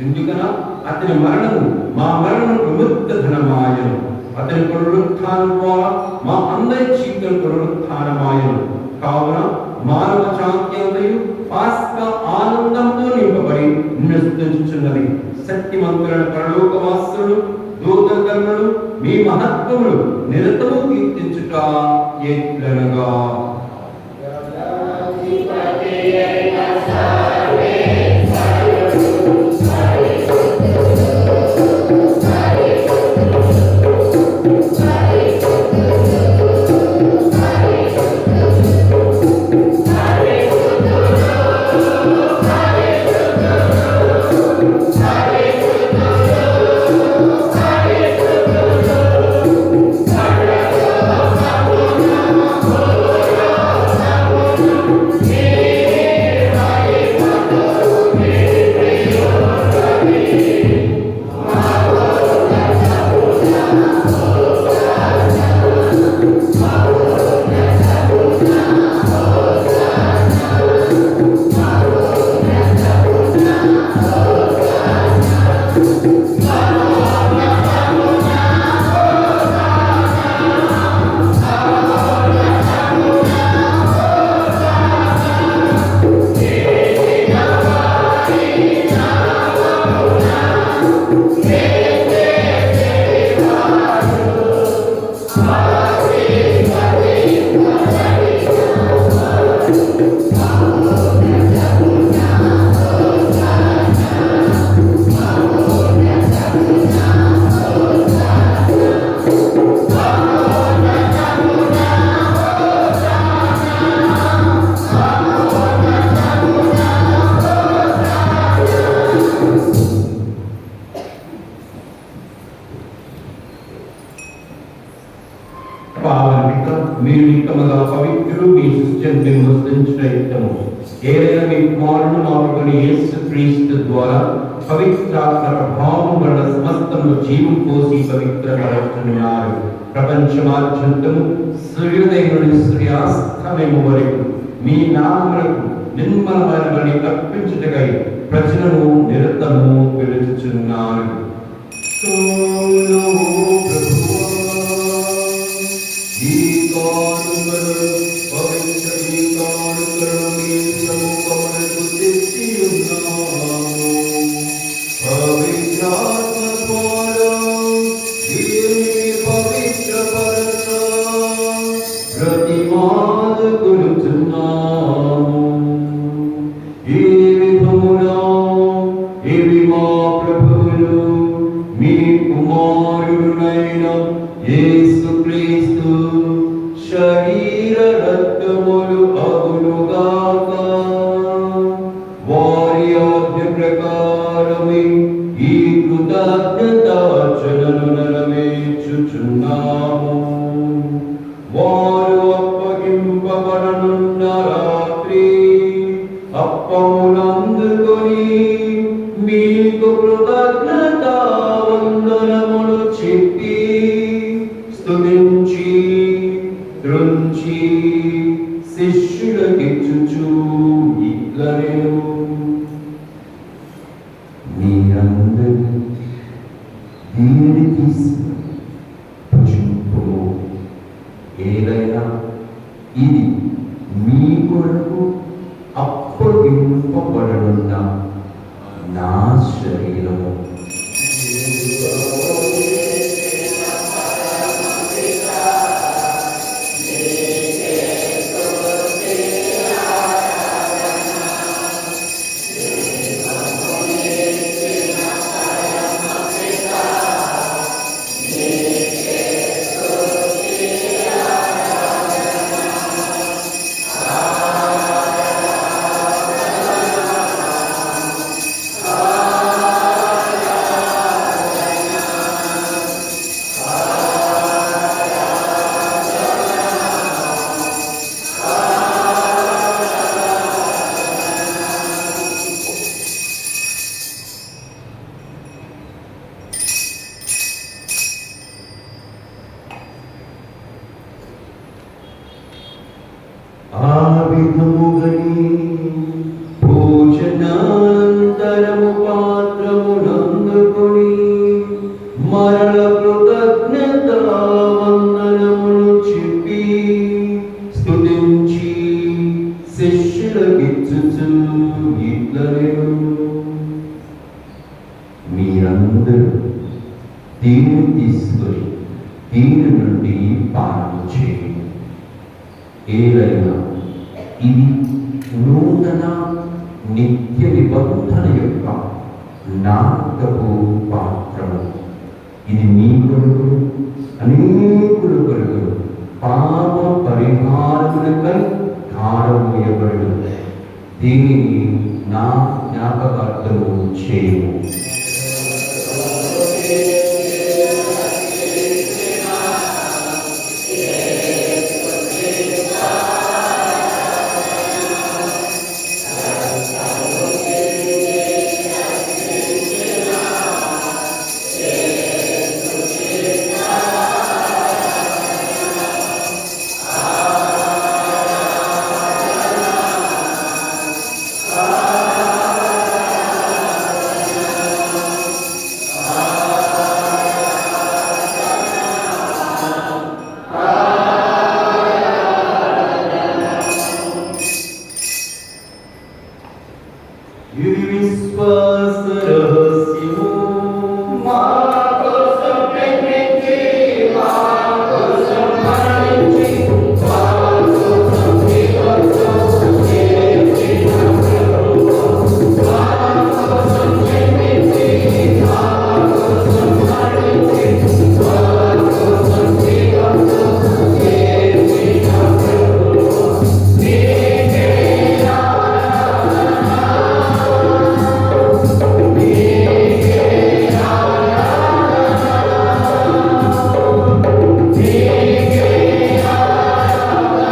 ఎందుకనా అతని మరణము మా మరణము విముక్త ధనమాయను. అతని పునరుత్థానం ద్వారా మా అందరి జీవితం పునరుత్థానమాయను. కావున మానవ జాత్యంతయు పాస్కా ఆనందంతో నింపబడి నిస్తున్నది. శక్తిమంతులైన పరలోకవాసులు దూతకర్మలు మీ మహత్వములు నిరతము కీర్తించుట ఎట్లనగా మీరు నిక్కముగా పవిత్రులు, మీ సృష్టిని విమర్శించటము. ఏదైనా మీ కుమారుడు మాకుని యేసు క్రీస్తు ద్వారా పవిత్రాత్మ ప్రభావం వలన సమస్తము జీవం పోసి పవిత్రపరుస్తున్నారు. ప్రపంచమాద్యంతము సూర్యోదయం నుండి సూర్యాస్తమయము వరకు మీ నామములకు నిర్మలమైన బలి అర్పించుటకై ప్రజలను నిరతము పిలుచుచున్నారు. శరీర రక్తములు అగునుగాక. వారు అప్పగింపబడనున్న రాత్రి అప్పములందుకొని మీకు కృతజ్ఞతా వందనములు చెప్పి స్తుతించి త్రుంచి శిష్యులకిచ్చుచు ఇట్లనెను, మీరందరూ దీనిని తీసుకుని భుజింపుము. ఏదైనా ఇది మీ కొరకు అప్పగింపబడనున్న నా శరీరము. ఆ విధముగని భోజనానంతరము పాత్రమునందుకొని మరల కృతజ్ఞతా వందనములు చెప్పి స్తుతించి శిష్యులకిచ్చుచు ఇట్లనెను, మీరందరూ దీన్ని తీసుకొని దీని నుండి పానము చేయండి. ఏదైనా ఇది నూతన నిత్య నిబంధన యొక్క నా రక్తపు పాత్రము. ఇది మీ కొరకు అనేకుల కొరకు పాప పరిహారములకై ధారమూయబడును. దీనిని నా జ్ఞాపకార్థము చేయము. ఇది విశ్వాస రహస్యము, మా కోసం ప్రేమించి, మా కోసం మరణించి, మా కోసం జీవించు చేసిన ప్రభువు. మా కోసం ప్రేమించి, మా కోసం మరణించి, మా కోసం జీవించు చేసిన ప్రభువు.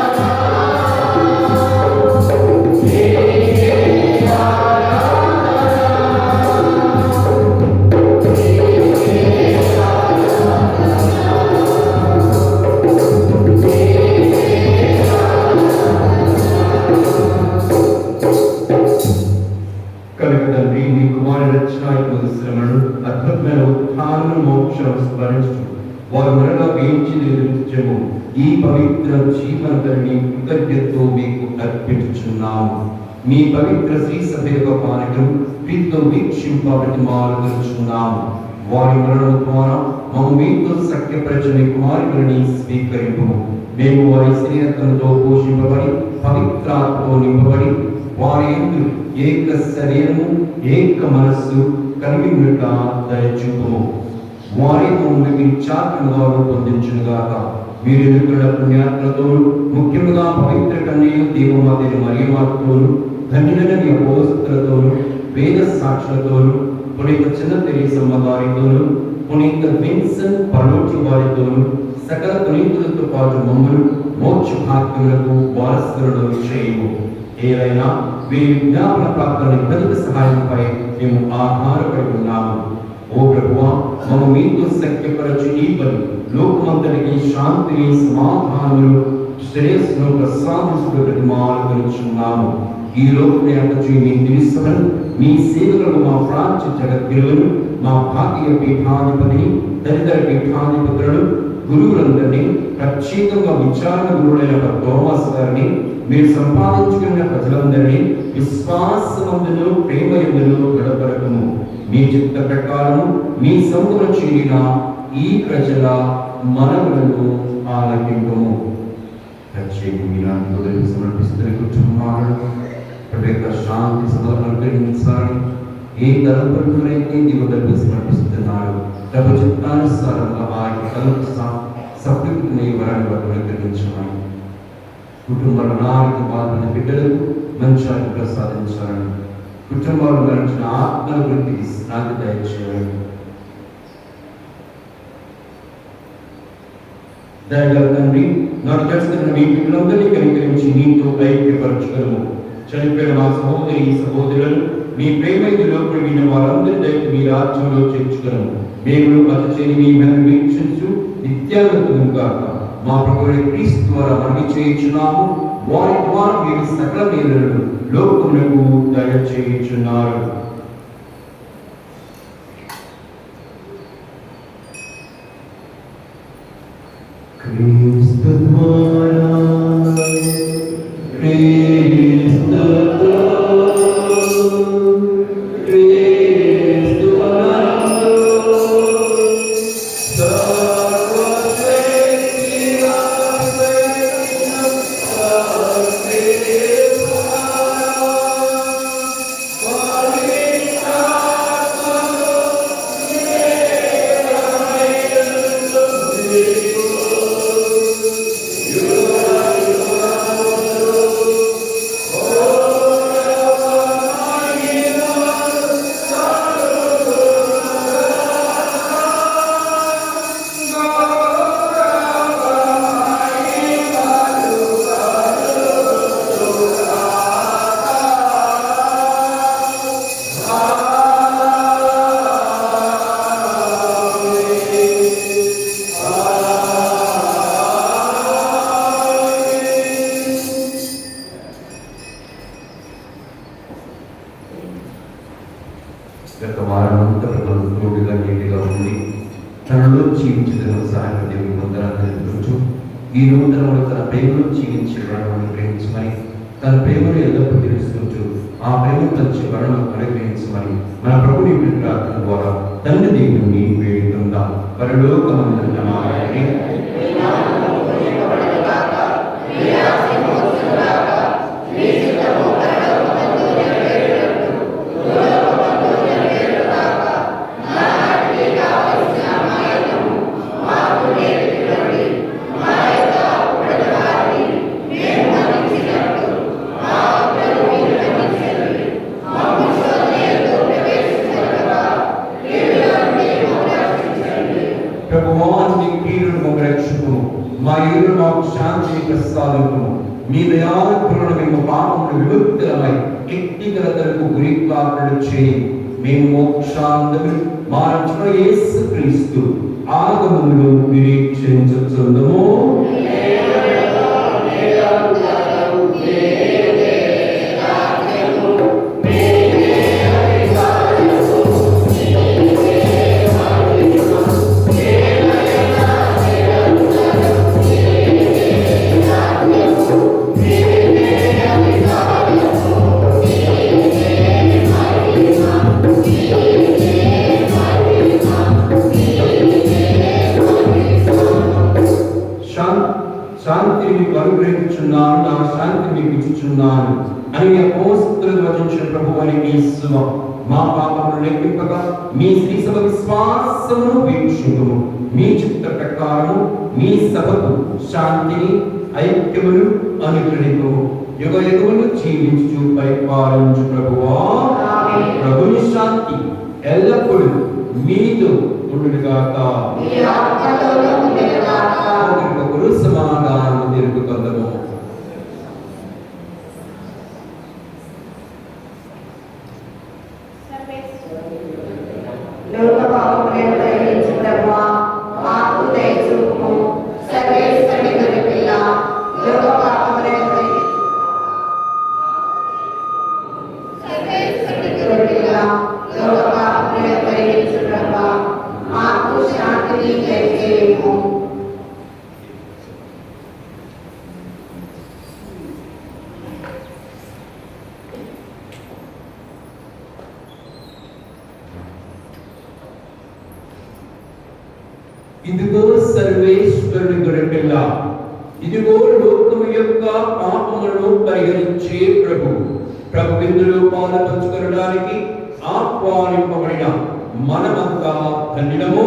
నీకే కనుక తండ్రి నీ కుమారుని రక్షణాత్మక శ్రమను అద్భుతమైన ఉత్థాన మోక్షం స్మరించు వారు మరలా వేయించి నిర్మించము. ఈ పవిత్ర జీవనని కృతజ్ఞతతో మీకు అర్పించుచున్నాము. మీ పవిత్ర శ్రీ సభ యొక్క పానకం ప్రీతితో వీక్షింపబడి మారుతున్నాము. వారి మరణం ద్వారా మమ్మ మీతో సఖ్యపరచని కుమారుని స్వీకరింపము. మేము వారి స్నేహితులతో పోషింపబడి పవిత్రాత్మతో నింపబడి వారి యందు ఏక శరీరము ఏక మనస్సు కలిగి ఉన్నట దయచూపము. వారి మమ్మల్ని చాటుగా రూపొందించునుగాక. మీరు ఎన్నుకున్న పుణ్యాత్మలతోను ముఖ్యంగా పవిత్ర కన్యయు దేవమాతైన మరియమాతతోను ధన్యులైన మీ అపోస్తలతోను వేద సాక్షులతోను పునీత చిన్న తెరీసమ్మ గారితోను పునీత విన్సెంట్ పలోచి వారితోను సకల పునీతులతో పాటు మమ్మల్ని మోక్ష భాగ్యములకు వారసులను చేయము. ఏదైనా వీరి జ్ఞాపన ప్రాప్తుల ప్రతి సహాయంపై మేము ఆధారపడి ఉన్నాము. ఓ ప్రభువా, మమ్మ మీతో సఖ్యపరచు ఈ బలి లోకమంతటికి శాంతిని, సమాధానములు, శ్రేయస్సును ప్రసాదించుటకు బ్రతిమాలుకొనుచున్నాము. ఈ లోకం మీ దివిసభను, మీ సేవలను, మా ప్రాంత్య జగద్గురువును, మా భాగ్య పీఠాధిపతిని, తదితర పీఠాధిపతులను, గురువులందరినీ, ప్రత్యేకంగా విచారణ గురువులైన థోమస్ గారిని, మీరు సంపాదించుకున్న ప్రజలందరినీ విశ్వాసమందును, ప్రేమయందును గడపరకము. మీ చిత్త ప్రకారము మీ సముద్రం చేరిన ఈ ప్రజల మనవులను ఆలకింపము. ప్రత్యేకంగా సమర్పిస్తున్న కుటుంబాలను ప్రత్యేక శాంతి సమాధానం కలిగించాలి. ఏ తలపరులైతే దివదర్భి సమర్పిస్తున్నారు తమ చిత్తానుసారంగా వారి తలకు సభ్యుని వరాన్ని అనుగ్రహించమని, కుటుంబాల నాలుగు బాధల బిడ్డలకు మంచాన్ని ప్రసాదించాలని, కుటుంబాలు మరణించిన ఆత్మల గురించి నాకు దయచేయాలి. దయగల తండ్రి, నాకు తెలుసుకున్న మీ పిల్లలందరినీ కనికరించి నీతో ఐక్యపరచగలము. చనిపోయిన మా సహోదరులను మీ ప్రేమైదులో విన్న వారందరి దయకు మీ రాజ్యంలో చేర్చుగలము. మేము అతచేని మీ మీద వీక్షించు నిత్యానందము గాక. మా ప్రభువైన క్రీస్తు ద్వారా మనవి చేయుచున్నాము. వారి ద్వారా మీరు సకల మేలులను లోకమునకు దయచేయుచున్నారు. క్రీస్తు ద్వారా గత వారమంతా తోడుగా నీటిగా ఉంది. తనలో జీవించిన సహాయం పొందడానికి ఈ నూతనంలో తన ప్రేమలో జీవించే వరణను గ్రహించమని, తన ప్రేమను ఎల్లప్పుడూ తెలుసుకుంటూ ఆ ప్రేమ పంచే వరణను అనుగ్రహించమని మన ప్రభుని ప్రార్థన ద్వారా తండ్రి దేవుని వేడుకుందాం. పరలోకమందున్న మా తండ్రి, మా ఇరువురు మాకు శాంతిని ప్రసాదించుము. మీ దయాకరుణ మేము పాపములు విముక్తులమై వ్యక్తిగతలకు గురి కాకుండా చేయి. మేము మోక్షాంతము మా రక్షణ యేసు క్రీస్తు ఆగమమును నిరీక్షించుచుందుము. శాంతిని మీకు అనుగ్రహించుచున్నాను, నా శాంతి మీకు ఇచ్చుచున్నాను అని అపోస్తలులు వచించిన ప్రభువని యేసు మా పాపములను లెక్కింపగా మీ శ్రీ సభ విశ్వాసమును వీక్షించుము. మీ చిత్త ప్రకారము మీ సభకు శాంతిని, ఐక్యమును అనుగ్రహించుము. యుగ యుగములు జీవించు పరిపాలించు ప్రభువా. ప్రభుని శాంతి ఎల్లప్పుడూ మీతో ఉండుగాక. సమాధానం తిరుగుతుందము. లోక పాపములను గ్రహించు ప్రభువా, మాకు దయ చూపుము. సర్వేశ్వరుని గొర్రెపిల్ల, లోక పాపములను గ్రహించు. సర్వేశ్వరుని గొర్రెపిల్ల, లోక పాపములను గ్రహించు ప్రభువా, మాకు శాంతిని దయచేయుము. ఇదిగో సర్వేశ్వరుని గొర్రెపిల్ల, ఇదిగో లోకము యొక్క పాపములను పరిహరించే ప్రభు. ప్రభు విందులో పాలు పంచుకొనడానికి ఆహ్వానింపబడిన మనమంతా ధన్యులము.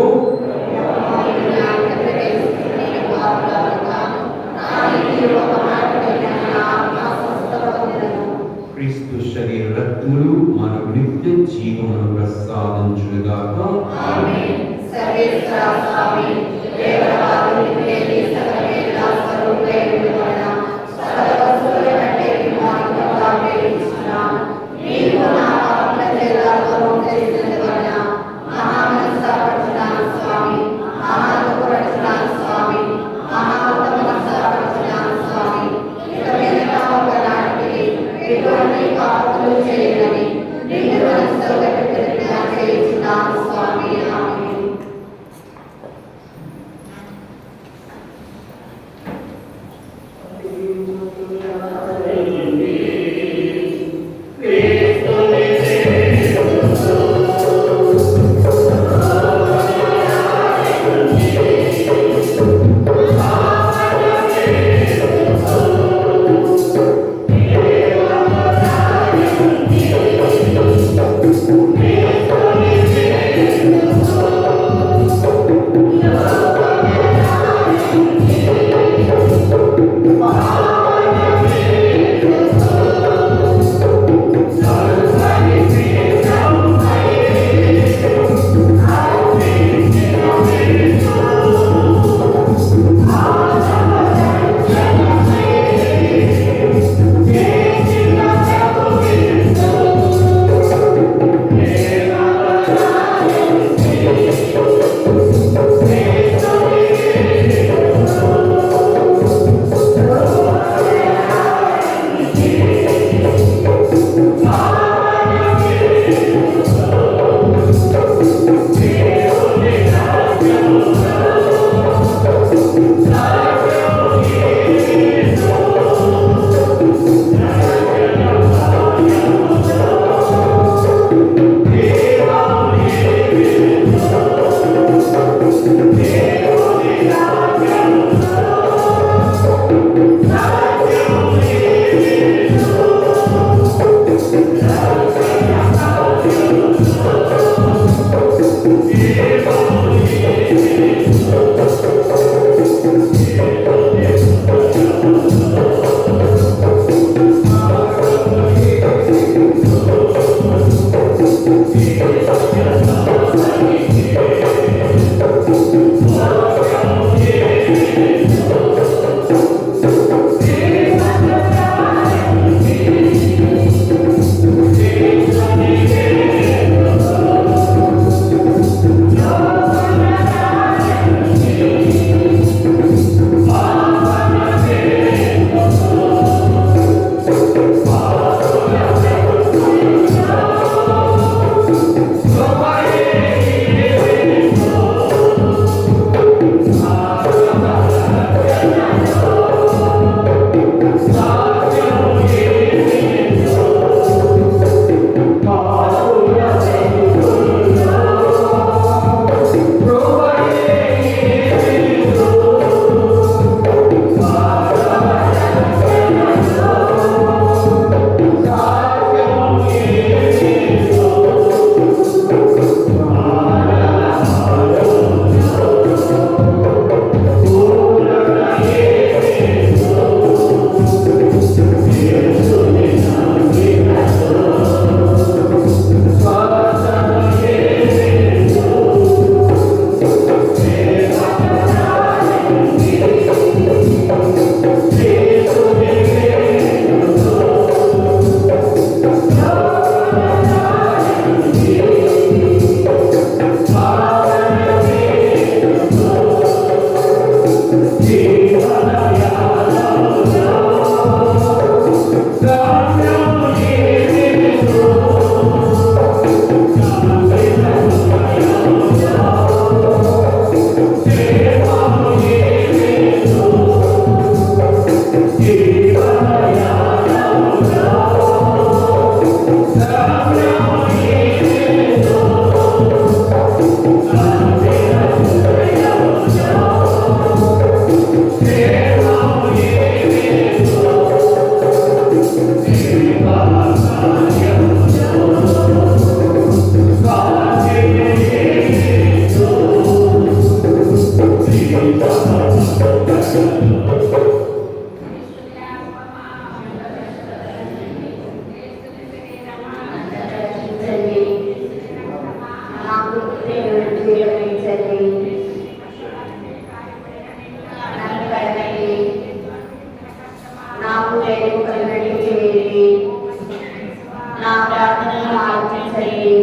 క్రీస్తు శరీర రక్తములు మనకు నిత్య జీవమును ప్రసాదించుగాక. సర్వేశ్వర స్వామి, దేవరాజు నివేది సకల స్వరూపేణ సర్వస్వర కంటే విమానంగా ప్రేమిస్తున్నాను. నీవు నా పాపల చేతులతో చేసినందువలన మహామనస్సాపడుతున్నాను స్వామి, మహాదుఃఖపడుతున్నాను స్వామి, మహామనస్సాపడుతున్నాను స్వామి. ఇక మీద ఒకనాటికి ఎటువంటి పాపములు చేయదని నిన్ను మనసుతో గట్టిగా చేయించున్నాను స్వామి. ఆమేన్. ఎముకలు పెట్టి చేయండి. నా ప్రార్థనను ఆలోచించండి.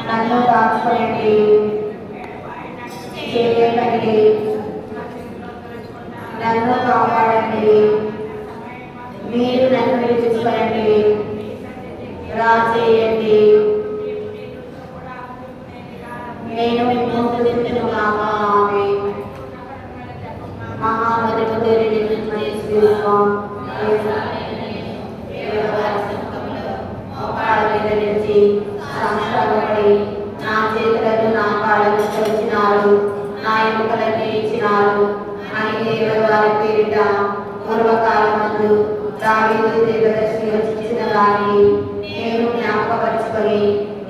నన్ను దాచుకోండి, చేయకండి, నన్ను కాపాడండి. మీరు నన్ను విడిచిపెట్టండి, రాజేయండి. నేను విముక్తులను కాగా. ఆమేన్. మహామరుపు తెరిచి సంస్థపడి నా చేతులను నా కాళ్ళను తొలిచినారు, నా ఎముకలను ఇచ్చినారు అని దేవుడు వారి పేరిట పూర్వకాలమందు దావీదు దీర్ఘదర్శి వచ్చిన దాన్ని నేను జ్ఞాపకపరుచుకొని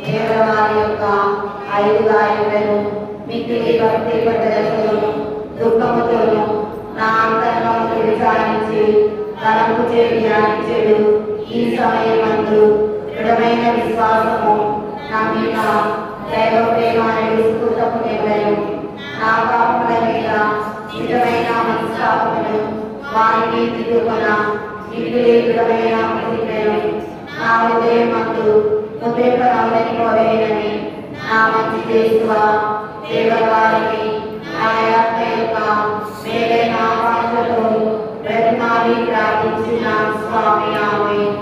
దేవుడు వారి యొక్క 5 గాయములను మిక్కిలి భక్తి పద్ధతులను దుఃఖముతోను నా అంతరంగమును విచారించి తలంపు ధ్యానించెడు. ఈ సమయమందు దృఢమైన విశ్వాసము, నమ్మిక, దైవ ప్రేమ నిలుస్తుతపు నిర్ణయం, నా పాపముల మీద నిజమైన మనస్తాపమును వారిని దిగుకొన మిక్కిలి దృఢమైన ప్రతిజ్ఞను నా హృదయమందు ముద్రింపరాలని కోరేనని నా మంచి చేసువా దేవవారిని నా ఆత్మ యొక్క మేలైన ఆకాంక్షతో బ్రతిమాలి ప్రార్థించిన స్వామి. ఆమేన్.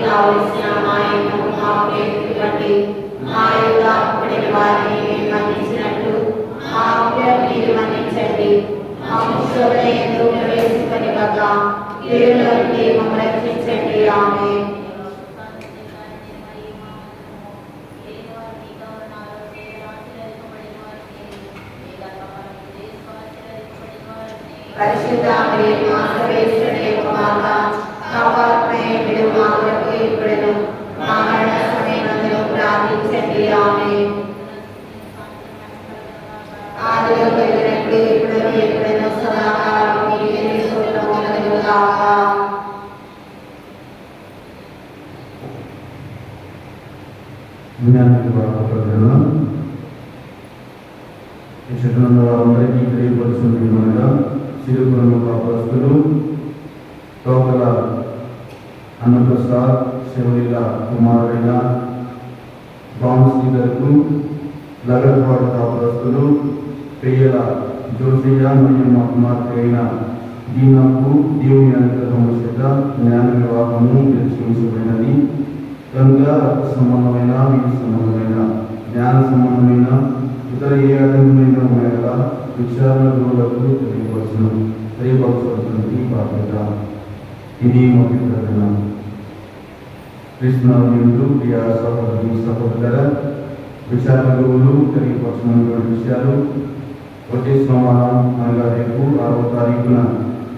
కావలసిన మా యొక్క మాకు బట్టి మా యొక్క అప్పటి వారిని మేము మన్నించినట్టు మా అప్పులను మీరు మన్నించండి. మా శోధన ఎందుకు ప్రవేశించని కాక కీడులో నుండి మమ్మల్ని రక్షించండి. ఆమేన్. పరిశుద్ధ మరియు సర్వేశ్వరుని యొక్క మాత కాపాత్మయుడు మా కొరకు ఇప్పుడును మా మరణ సమయమందును ప్రార్థించండి. ఆమేన్. ఆదిలో కలిగినట్లు ఇప్పుడు ఎప్పుడైనా సదాకాలం మీరే స్తోత్రము కలుగుగాక. ఈ క్షేత్రంలో వారందరికీ తెలియపరుచుకున్నగా సిరుపురము కాపస్తులు తోకల అన్నప్రసాద్ శివలీల కుమారుడైన బాంశ్రీధర్కు లగడపాడు కాపస్తులు పెయ్యల జోషయ్య మరియు మా కుమార్తె అయిన దీనకు దేవుని అనుగ్రహము చేత జ్ఞాన వివాహము నిశ్చయించబడినది కనుక సంబంధమైన వీటి సంబంధమైన జ్ఞాన సంబంధమైన ఇతర ఏ అర్థమైన ఉన్నాయా విచారణ గురువులకు తెలియపరచబడుతుంది బాధ్యత. ఇది మొదటి ప్రకటన. కృష్ణాయుడు ప్రియ సహోదరి సహోదరుల విచారణ గురువులు తెలియపరచుకున్నటువంటి విషయాలు వచ్చే సోమవారం అనగా రేపు 6వ తారీఖున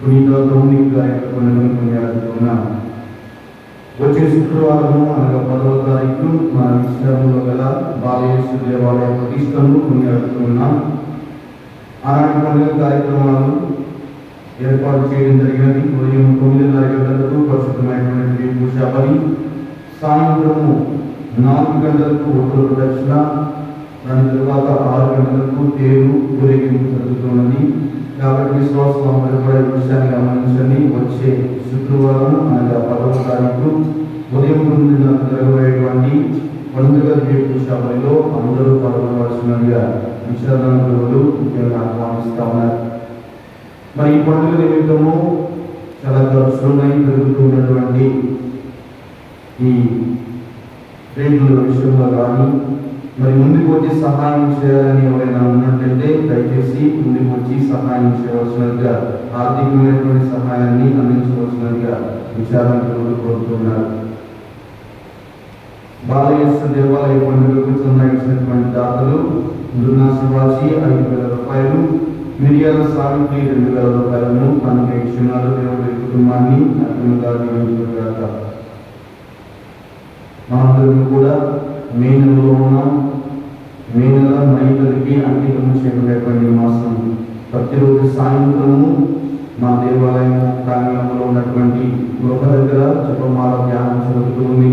పునీత డొమినిక్ గారి యొక్క పండుగను కొనియాడుతున్నాం. వచ్చే శుక్రవారం అనగా 10వ తారీఖు మన విశ్రామంలో గల బాలయేశ్వర దేవాలయ ప్రతిష్టను కొనియాడుతున్నాం. ఆనాటి పండుగ కార్యక్రమాలు ఏర్పాటు చేయడం జరిగినది. ఉదయం 9:30 గంటలకు ప్రస్తుతమైనటువంటి పూజా బలి, సాయంత్రము 4 గంటలకు ఒట్టు ప్రదక్షిణ, దాని తర్వాత 6 గంటలకు తేరు ఊరేగింపు జరుగుతున్నది. కాబట్టి విశ్వాసం అందరూ కూడా ఈ విషయాన్ని గమనించండి. వచ్చే శుక్రవారం అనగా 10వ తారీఖు ఉదయం 9:30 జరగబోయేటువంటి పండుగ పూజా బలిలో అందరూ పాల్గొనవలసినదిగా విచారణ గురువులు ముఖ్యంగా ఆహ్వానిస్తా ఉన్నారు. మరి ఈ పండుగ నిమిత్తము చాలా ఖర్చులున్నాయి జరుగుతున్నటువంటి ఈ రేట్ల విషయంలో కానీ మరి ముందుకు వచ్చి సహాయం చేయాలని ఎవరైనా ఉన్నట్లయితే దయచేసి ముందుకు వచ్చి సహాయం చేయవలసినదిగా, ఆర్థికమైనటువంటి సహాయాన్ని అందించవలసినదిగా విచారణ గురువులు కోరుతున్నారు. బాలయేశ్వర దేవాలయ పండుగకు సంబంధించినటువంటి దాతలు మృనా శివాజీ 5,000 రూపాయలు, మిరియాల సావిత్రి 2,000 రూపాయలను అనుగ్రహించున్నారు. దేవుడి కుటుంబాన్ని అర్థంగా దీవించుగాక. మనందరం కూడా మే నెలలో ఉన్నాం. మే నెల మైతలకి అంకితం చేయబడినటువంటి మాసం. ప్రతిరోజు సాయంత్రము మా దేవాలయం ప్రాంగణంలో ఉన్నటువంటి గృహ దగ్గర జపమాల ధ్యానం జరుగుతుంది.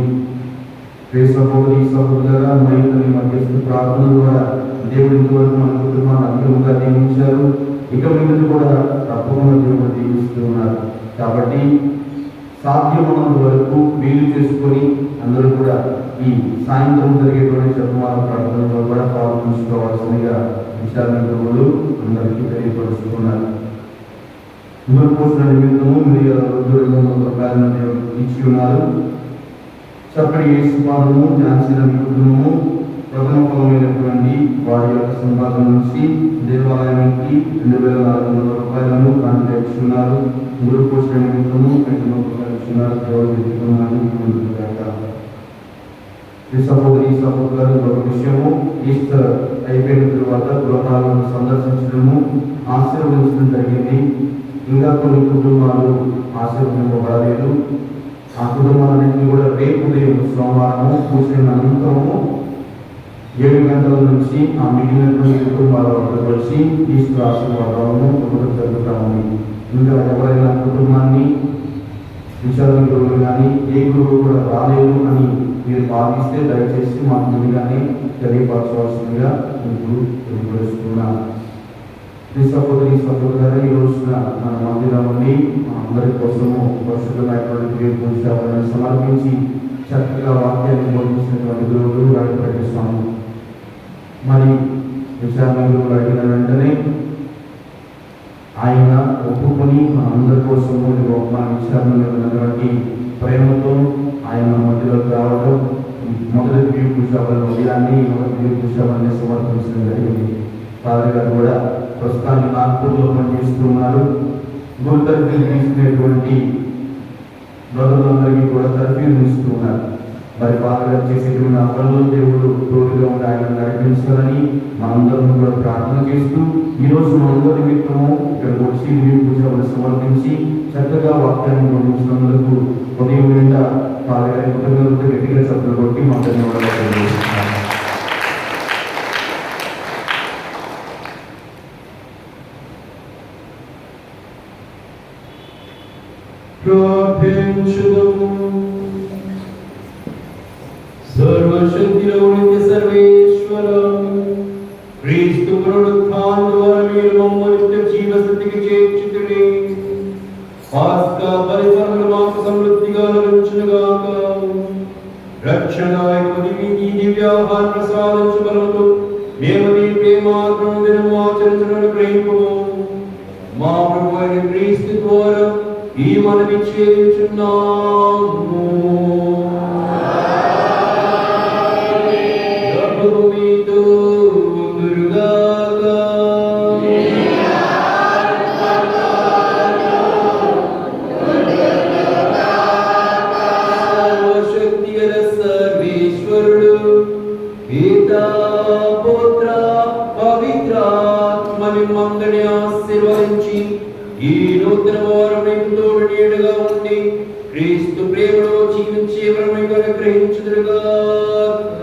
సహోదరి సహోదరుల మైతలి మధ్యస్థ ప్రార్థన ద్వారా దేవుడి వరకు మన కుటుంబాన్ని అద్భుతంగా దీవించారు. ఇక మీద కూడా తప్పకుండా దేవుడు దీవిస్తూ ఉన్నారు. కాబట్టి సాధ్యమైనంత వరకు వీలు చేసుకొని అందరూ కూడా ఈ సాయంత్రం జరిగేటువంటి జపమాల ప్రార్థనలో కూడా పాల్గొంచుకోవాల్సిందిగా విచారణలు అందరికీ తెలియపరుస్తున్నారు. పోషణ నిమిత్తము మీరు రూపాయలను ఇచ్చి ఉన్నారు. చక్కటి యేసుపాదము ఝాన్సీ కుటుంబము ప్రథమ ఫలమైనటువంటి వారి యొక్క సంపాదన నుంచి దేవాలయానికి 2,400 రూపాయలను కాంట్రిబ్యూట్ గురు పోషణ నిమిత్తము 2 రూపాయలు ఇస్తున్నారు. సహోదరి సహోదరులు ఒక విషయము, ఈస్టర్ అయిపోయిన తర్వాత గృహాలను సందర్శించడము ఆశీర్వదించడం జరిగింది. ఇంకా కొన్ని కుటుంబాలు ఆశీర్వదింపబడలేదు. ఆ కుటుంబాలన్నింటినీ కూడా రేపు ఉదయం సోమవారము పూసిన అనంతరము 7 గంటల నుంచి ఆ మిగిలినటువంటి కుటుంబాల వద్ద కలిసి ఈస్టర్ ఆశీర్వాదాలను పొందడం జరుగుతూ ఉంది. ఇంకా ఎవరైనా కుటుంబాన్ని విచారణ గురువులు కానీ ఏ గురువు కూడా రాలేదు అని మీరు భావిస్తే దయచేసి మాకు ముందుగానే తెలియపరచవలసిందిగా మీకు తెలియపరుస్తున్నాను. సహోదరి సహోదరు ఈ రోజున మన మందిరం నుండి అందరి కోసము పరిశుద్ధమైనటువంటి పూజాలను సమర్పించి చక్కగా వాక్యాన్ని బోధించినటువంటి గురువులు వారికి ప్రకటిస్తాము. మరి విచారణ గురువులు అడిగిన వెంటనే ఆయన ఒప్పుకొని మన అందరి కోసము మన విచారణలో ఉన్నటువంటి ప్రేమతో ఆయన మధ్యలోకి రావడం, మొదటి వ్యూ పూజాలను ఉదయాన్ని మొదటి వ్యూ పూజాలని సమర్పించడం జరిగింది. ఫాదర్ గారు కూడా ప్రస్తుతాన్ని నాగ్పూర్లో పనిచేస్తున్నారు. గురు తరఫీలు తీసుకునేటువంటి బ్రదర్లందరికీ కూడా తరఫీలు ఇస్తున్నారు. మరి ఫాదర్ గారు చేసేటువంటి ఆ పనులు దేవుడు తోడుగా ఉండి ఆయన నడిపించాలని మనందరం కూడా ప్రార్థన చేస్తూ ఈరోజు మనందరి నిమిత్తము ఇక్కడికి వచ్చి వ్యూ పూజలను సమర్పించి చక్కగా వాక్యాన్ని బోధించినందుకు ఉదయం నిండా ఫాదర్ గారి కుటుంబంతో గట్టిగా చదువులు కొట్టి మా ధన్యవాదాలు తెలియజేస్తున్నాను. ప్రార్థించుదాము. సర్వశక్తిలో నిత్య సర్వేశ్వర, క్రీస్తు పునరుత్థానం ద్వారా మీరు మమ్మల్ని నిత్య జీవస్థితికి చేర్చుతుడే. పాస్కా పరిపూర్ణులు మాకు సమృద్ధిగా లభించునుగాక. రక్షణాయకుని ఈ దివ్యాహార ప్రసాదించు బలముతో మేము నీ ప్రేమాగ్రహం దినము ఆచరించడం గ్రహింపము. మా ప్రభు అయిన క్రీస్తు ద్వారా ఈ మనవి చేయుచున్నాము. మీతో ఉందురుగాక. సర్వశక్తి గల సర్వేశ్వరుడు పితా పుత్ర పవిత్రాత్మ మిమ్మందరినీ ఆశీర్వదించి ఈ నూతన వారం మీకు తోడు నీడగా ఉండి క్రీస్తు ప్రేమలో జీవించే వరం అనుగ్రహించుదురుగాక.